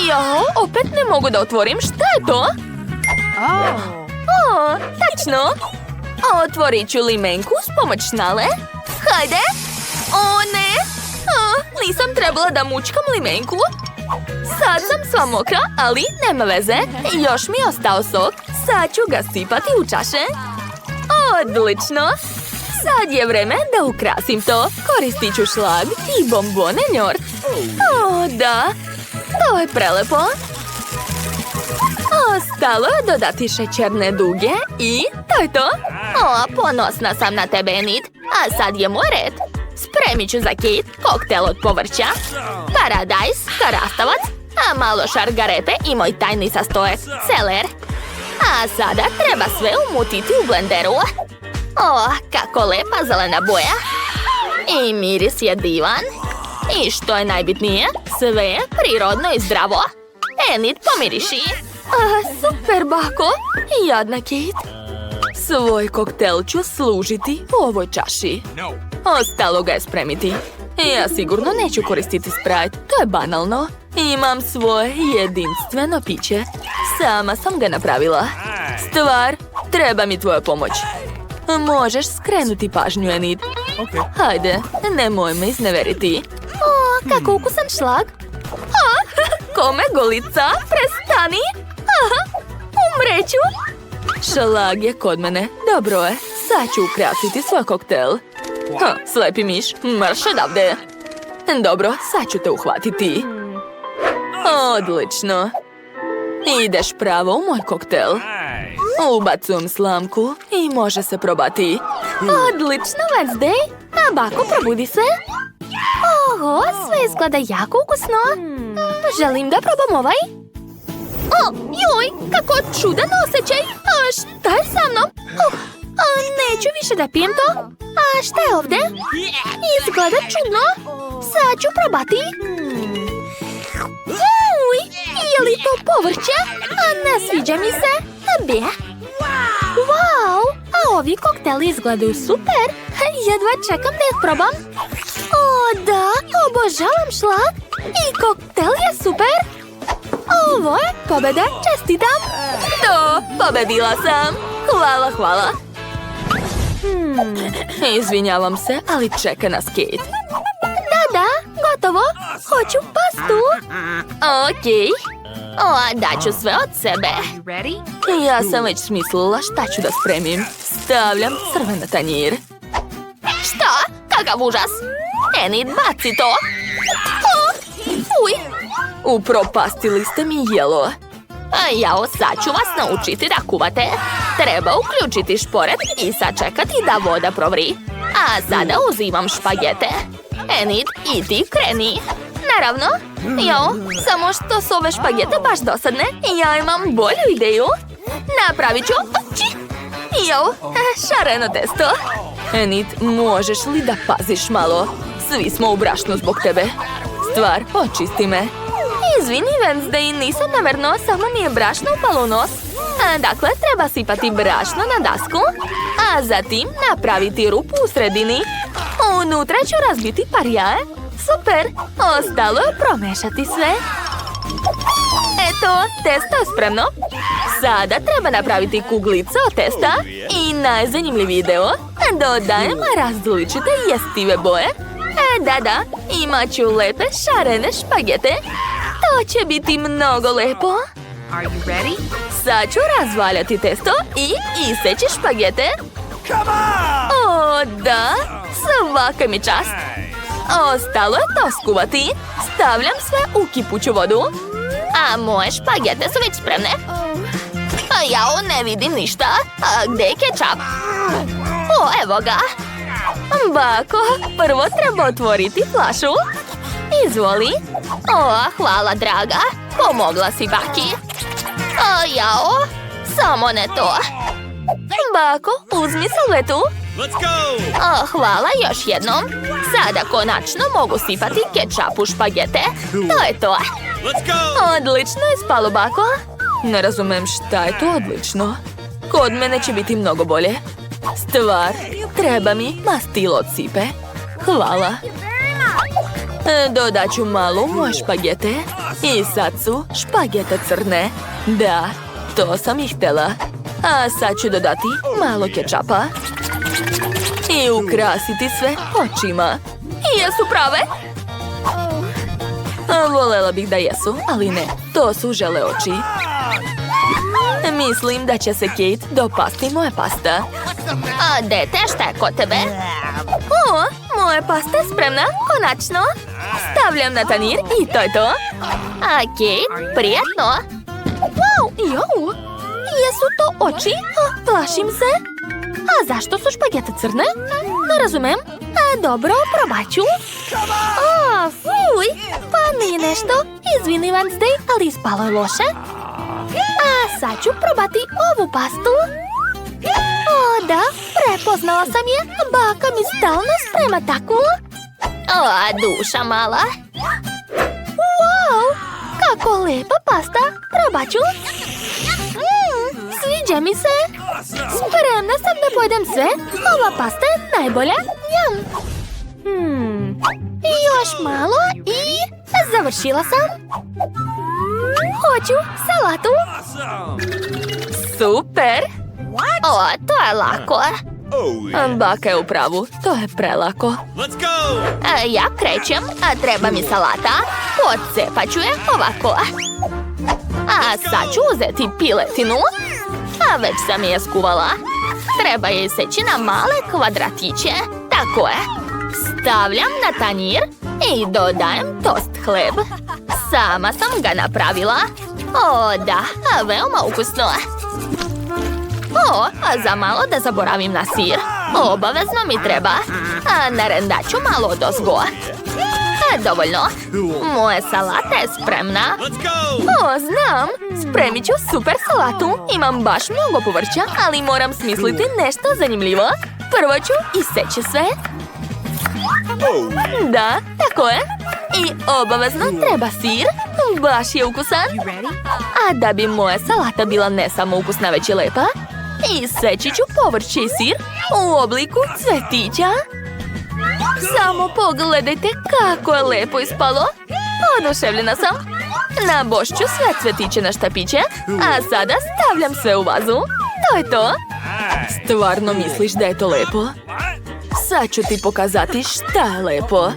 Jo, opet ne mogu da otvorim, šta je to? O, tačno. Otvorit ću limenku s pomoć šnale. Hajde! O, ne! Nisam trebala da mučkam limenku. Sad sam sva mokra, ali nema veze. Još mi je ostao sok. Sad ću ga sipati u čaše. Odlično! Sad je vreme da ukrasim to. Koristit ću šlag i bombone njort. O, da. To je prelepo. Ostalo je dodati šećerne duge i to je to.
O, ponosna sam na tebe, Enid. A sad je moj red. Spremit ću za Kate koktel od povrća, paradajz, krastavac, a malo šargarepe i moj tajni sastojak, celer. A sada treba sve umutiti u blenderu. O, kako lepa zelena boja. I miris je divan. I što je najbitnije, sve je prirodno i zdravo. Enid, pomiriši.
Super, bako. Jadna Kate. Svoj koktel ću služiti u ovoj čaši.
No.
Ostalo ga je spremiti. Ja sigurno neću koristiti Sprite, to je banalno. Imam svoje jedinstveno piće. Sama sam ga napravila. Stvar, treba mi tvoja pomoć. Možeš skrenuti pažnju, Enid.
Okay.
Hajde, nemoj me izneveriti.
O, kako ukusan šlag.
Kome golica? Prestani! Umreću! Šlag je kod mene. Dobro je. Sad ću ukrasiti svoj koktel. Slepi miš, marš odavde. Dobro, sad ću te uhvatiti. Odlično. Ideš pravo u moj koktel. Ubacujem slamku i može se probati.
Odlično, Wednesday. A bako, probudi se. Oho, sve izgleda jako ukusno. Želim da probam ovaj. O, joj, kako čudan osjećaj. A šta je sa mnom? Neću više da pijem to. A šta je ovdje? Izgleda čudno. Sad ću probati. Uj, je li to povrće? A ne sviđa mi se. Bje. Wow, a ovi kokteli izgledaju super. Jedva čekam da ih probam. O, da, obožavam šlag. I koktel je super. Ovo je pobjeda, čestitam.
To, pobedila sam. Hvala, hvala. Izvinjavam se, ali čeka nas Kate.
Da, gotovo. Hoću pastu.
Okej.
O, daću sve od sebe.
Ja sam već smislila šta ću da spremim. Stavljam crven na tanjir.
Šta? Kakav užas. Enid, baci to. Uj.
Upropastili ste mi jelo.
Jao, sad ću vas naučiti da kuvate. Treba uključiti šporet i sačekati da voda provri. A sada uzimam špagete. Enid, i ti kreni. Naravno. Jao, samo što su ove špagete baš dosadne. Ja imam bolju ideju. Napravit ću. Jao, šareno testo.
Enid, možeš li da paziš malo? Svi smo u brašnu zbog tebe. Stvar, očisti me.
Izvini, Wednesday, nisam namerno, samo mi je brašno upalo u nos. Dakle, treba sipati brašno na dasku, a zatim napraviti rupu u sredini. Unutra ću razbiti par jaja. Super, ostalo je promešati sve. Eto, testo je spremno. Sada treba napraviti kuglice od testa i najzanimljiviji deo. Dodajemo različite jestive boje. Da, imat ću lepe šarene špagete. To će biti mnogo lepo. Sad ću razvaljati testo i iseći špagete. O, da, svaka mi čast. Ostalo je to skuvati. Stavljam sve u kipuću vodu. A moje špagete su već spremne. Jao, ne vidim ništa. A gdje je kečap? O, evo ga. Bako, prvo treba otvoriti flašu. Izvoli. O, hvala, draga. Pomogla si baki. Jao, samo ne to. Bako, uzmi salvetu.
Let's go!
Hvala još jednom. Sada konačno mogu sipati kečap u špagete. To je to.
Let's go!
Odlično je spalo, bako. Ne razumem šta je to odlično. Kod mene će biti mnogo bolje. Stvar, treba mi mastilo od sipe. Hvala. Dodat ću malo u moje špagete. I sad su špagete crne. Da, to sam ih htjela. A sad ću dodati malo kečapa. I ukrasiti sve očima. Jesu prave? Volela bih da jesu, ali ne. To su žele oči. Mislim da će se Kate dopasti moja pasta.
A dete, šta je kod tebe? O, moja pasta je spremna, konačno. Stavljam na tanjir i to je to. A Kate, prijetno.
Wow, jau! Jesu to oči? Plašim se. A zašto su špagete crne? Ne razumem. Dobro, probat ću. Fuj, pa nije nešto. Izvini, Wednesday, ali ispalo je loše. A sad ću probati ovu pastu. O, da, prepoznala sam je. Baka mi stalno sprema takvu.
O, duša mala.
Wow, kako lepa pasta. Probat ću. Sviđa mi se. Spremna sam da pojedem sve. Ova pasta je najbolja. Njam. Još malo i završila sam. Hoću salatu.
Super!
O, to je lako.
Baka je u pravu, to je prelako.
Let's go!
Ja krećem, a treba mi salata. Pocepat ću je ovako. A sad ću uzeti piletinu. A već sam je skuvala. Treba je iseći na male kvadratiće. Tako je. Stavljam na tanjir i dodajem tost hleb. Sama sam ga napravila. O, da, veoma ukusno. O, a za malo da zaboravim na sir. Obavezno mi treba. A narendaću malo odozgo. Dovoljno. Moja salata je spremna.
Let's go!
O, znam! Spremit ću super salatu. Imam baš mnogo povrća, ali moram smisliti nešto zanimljivo. Prvo ću iseći sve. Da, tako je. I obavezno treba sir. Baš je ukusan. A da bi moja salata bila ne samo ukusna, već i lepa, iseći ću povrće i sir u obliku cvetića. Samo pogledajte kako je lepo ispalo. Oduševljena sam. Nabošću sve cvetiće na štapiće, a sada stavljam sve u vazu. To je to. Stvarno misliš da je to lepo? Sad ću ti pokazati šta je lepo.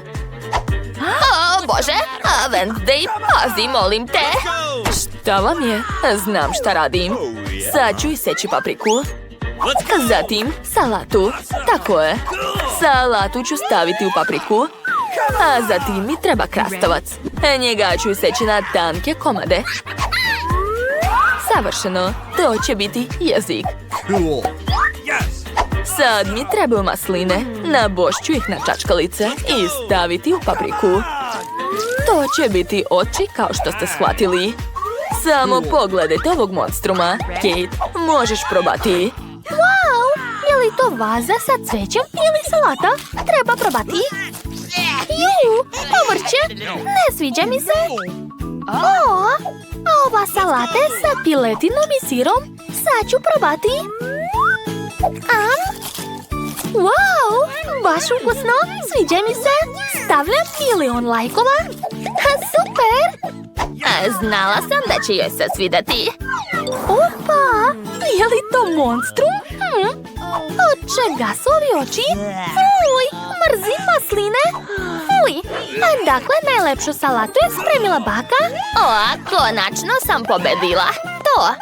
O, Bože, a Wednesday, pazi, molim te.
Šta vam je? Znam šta radim. Sad ću iseći papriku. Zatim salatu. Tako je. Salatu ću staviti u papriku. A zatim mi treba krastavac. Njega ću iseći na tanke komade. Savršeno. To će biti jezik. Sad mi trebaju masline. Nabošću ih na čačkalice i staviti u papriku. To će biti oči kao što ste shvatili. Samo pogledajte ovog monstruma. Kate, možeš probati.
Wow, je li to vaza sa cvećem ili salata? Treba probati. Povrće, ne sviđa mi se. O, a ova salata je sa piletinom i sirom. Sad ću probati. Wow, baš ukusno, sviđa mi se. Stavljam 1.000.000 lajkova. Super!
Znala sam da će joj se svidati.
Opa, je li to monstrum? Od čega su ovi oči? Fuj, mrzim masline. Fuj, a dakle najlepšu salatu je spremila baka.
O, konačno sam pobedila. To.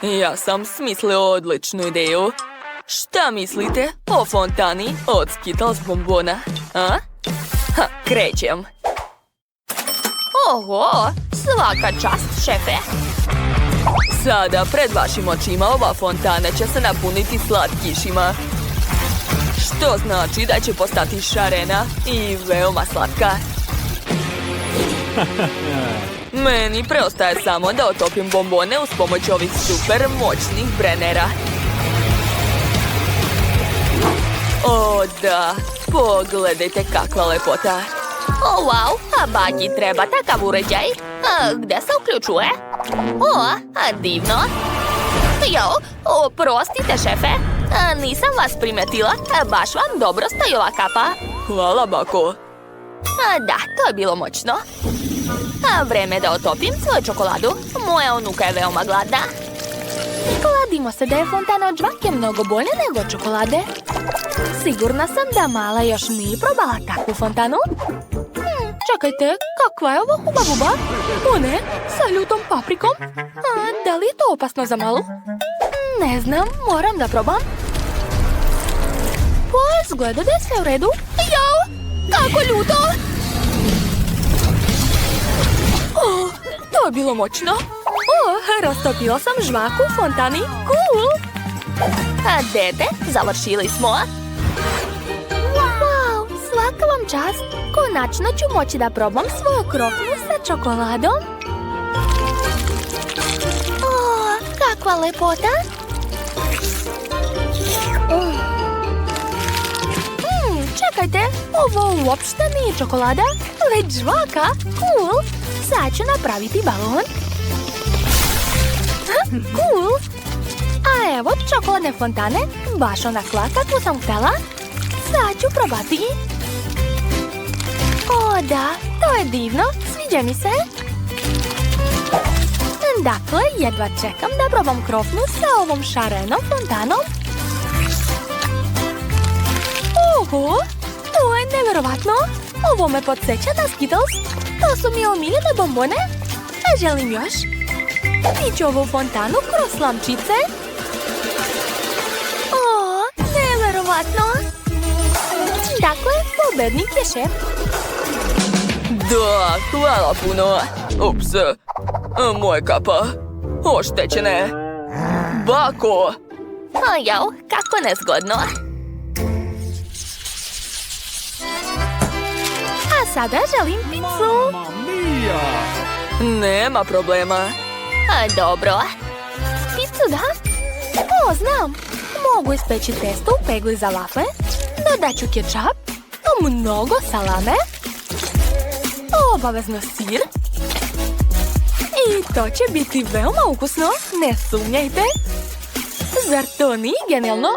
Ja sam smislio odličnu ideju. Šta mislite o fontani od Skittles bombona? A? Krećem.
Oho, svaka čast, šefe.
Sada pred vašim očima ova fontana će se napuniti slatkišima. Što znači da će postati šarena i veoma slatka. Meni preostaje samo da otopim bombone uz pomoć ovih super moćnih brenera. O da, pogledajte kakva lepota.
O, wow, a baki treba takav uređaj. Gde se uključuje? O, divno. Jo, oprostite, šefe. Nisam vas primetila. Baš vam dobro stoji ova kapa.
Hvala, bako.
Da, to je bilo moćno. Vreme da otopim svoju čokoladu. Moja unuka je veoma gladna.
Kladimo se da je fontana od žvake mnogo bolje nego od čokolade. Sigurna sam da mala još nije probala takvu fontanu. Čekajte, kakva je ovo huba buba? O ne, sa ljutom paprikom. Da li je to opasno za malu? Ne znam, moram da probam. Pa, izgleda da je sve u redu. Jao, kako ljuto! To je bilo moćno. Rastopila sam žvaku u fontani. Cool!
A dete, završili smo.
Wow, svaka vam čast. Konačno ću moći da probam svoju krofnu sa čokoladom. Kakva lepota! Čekajte, ovo uopšte nije čokolada, već žvaka. Cool! Sad ću napraviti balon. Cool! A evo čokoladne fontane, baš onakva kakvu sam htjela. Sad ću probati. O da, to je divno, sviđa mi se. Dakle, jedva čekam da probam krofnu sa ovom šarenom fontanom. Oho, to je nevjerovatno. Ovo me podsjeća na Skittles. To su mi omiljene bombone. A želim još. Piću ovu fontanu kroz slamčice. O, nevjerovatno. Dakle, pobednik je šef.
Da, hvala puno. Ups, moja kapa. Oštećene. Bako.
Jao, kako nezgodno.
A sada želim picu.
Nema problema.
Dobro.
Picu da? O, znam. Mogu ispeći testo u pegli za vafle. Dodat ću kečap. Mnogo salame. Obavezno sir. I to će biti veoma ukusno. Ne sumnjajte. Zar to nije genijalno?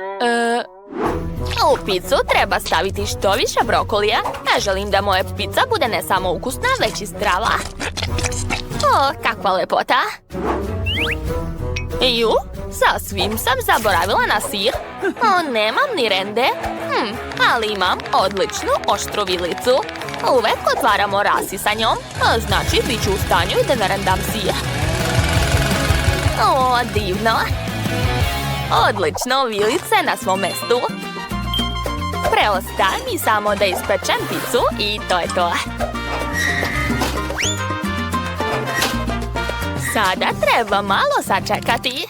U picu treba staviti što više brokolija. Ja želim da moja pizza bude ne samo ukusna, već i zdrava. O, kakva lepota. Ju, sasvim sam zaboravila na sir. O, nemam ni rende. Ali imam odličnu oštru vilicu. Uvek otvaramo rasi sa njom, znači bit ću u stanju da narendam sir. O, divno. Odlično, vilice na svom mestu. Preostaje mi samo da ispečem picu i to je to. Sada treba malo sačekati.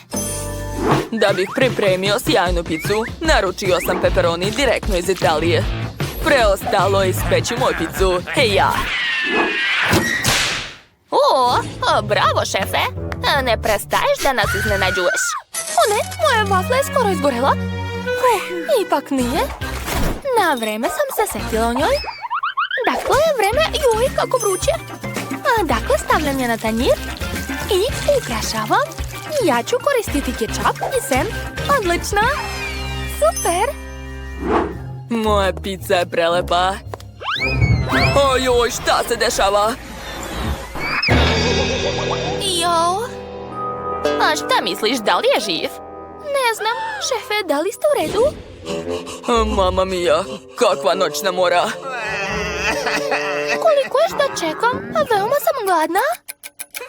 Da bih pripremio sjajnu picu, naručio sam pepperoni direktno iz Italije. Preostalo je ispeći moju picu. Hej ja!
O, bravo, šefe. Ne prestaješ da nas iznenađuješ.
O ne, moja vafla je skoro izgorela. Ipak nije. Na vreme sam se setila o njoj. Dakle, vreme, joj, kako vruće. Dakle, stavljam je na tanjir i ukrašavam. Ja ću koristiti kečap i sen. Odlično. Super.
Moja pizza je prelepa. Ojoj, šta se dešava?
Jo. A šta misliš, da li je živ?
Ne znam, šefe, da li ste u redu?
Mama mia, kakva noćna mora.
Koliko još da čekam? Veoma sam gladna.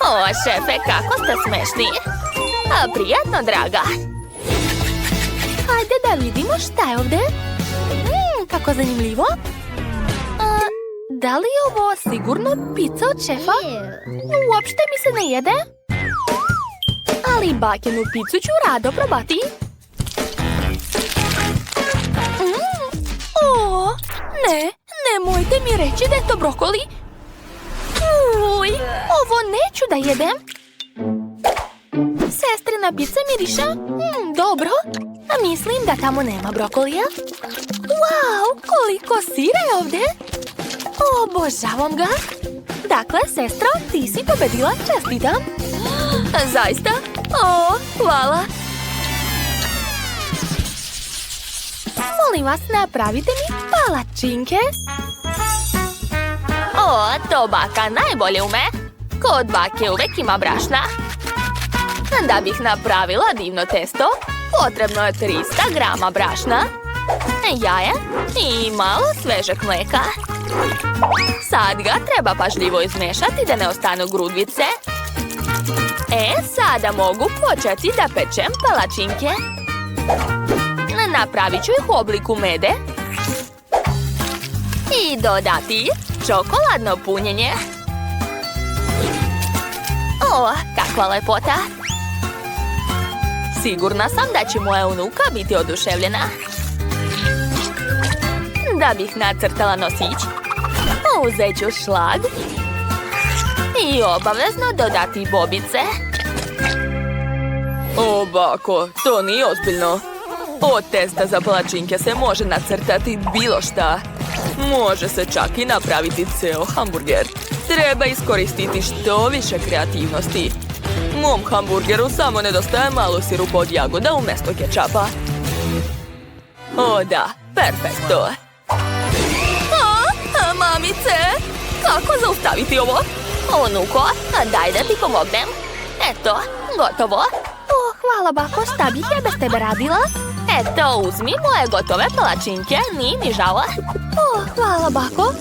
O, šefe, kako ste smešni. Prijatno, draga.
Hajde da vidimo šta je ovdje. Kako zanimljivo. Da li je ovo sigurno pizza od šefa? Uopšte mi se ne jede. Ali bakenu picu ću rado probati. O, ne, nemojte mi reći da je to brokoli. Uj, ovo neću da jedem. Sestrina pizza miriše. Dobro, a mislim da tamo nema brokolija. Wow, koliko sira je ovdje. Obožavam ga. Dakle, sestro, ti si pobedila, čestitam.
Zaista? O, hvala.
Molim vas, napravite mi palačinke.
O, to baka najbolje ume. Kod bake uvek ima brašna. Da bih napravila divno testo, potrebno je 300 grama brašna, jaja i malo svežeg mleka. Sad ga treba pažljivo izmešati da ne ostanu grudvice. Sada mogu početi da pečem palačinke. Napravit ću ih u obliku mede. I dodati čokoladno punjenje. O, kakva lepota! Sigurna sam da će moja unuka biti oduševljena. Da bih nacrtala nosić, uzet ću šlag i obavezno dodati bobice.
O, bako, to nije ozbiljno. Od testa za palačinke se može nacrtati bilo šta. Može se čak i napraviti ceo hamburger. Treba iskoristiti što više kreativnosti. Mom hamburgeru samo nedostaje malo sirupa od jagoda umjesto kečapa. O da, perfekto.
Mamice, kako zaustaviti ovo? Unuko, daj da ti pomognem. Eto, gotovo.
Hvala, bako, šta bih ja bez tebe radila?
Eto, uzmi moje gotove palačinke, nije mi žao.
Hvala, bako.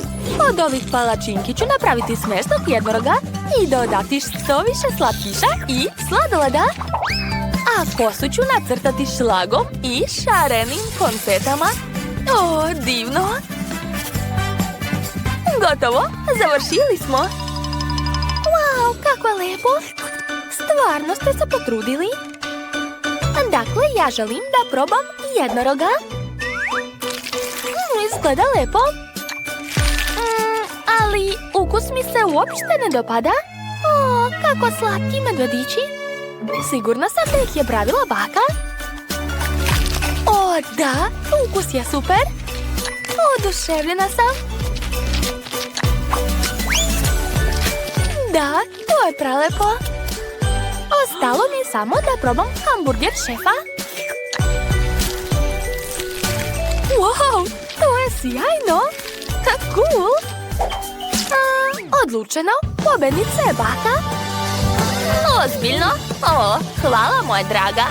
Od ovih palačinki ću napraviti smesnog jednoroga i dodati što više slatkiša i sladoleda. A kosu ću nacrtati šlagom i šarenim konfetama. O, divno! Gotovo, završili smo.
Wow, kako je lepo. Stvarno ste se potrudili. Dakle, ja želim da probam jednoroga. Izgleda lepo. Ali ukus mi se uopšte ne dopada. O, kako slatki medvedići. Sigurna sam da ih je pravila baka. O, da, ukus je super. Oduševljena sam. Da, to je prelepo. Ostalo mi je samo da probam hamburger šefa. Wow, to je sjajno. Cool. Odlučeno, pobednica je baka.
Ozbiljno? O, hvala moja draga.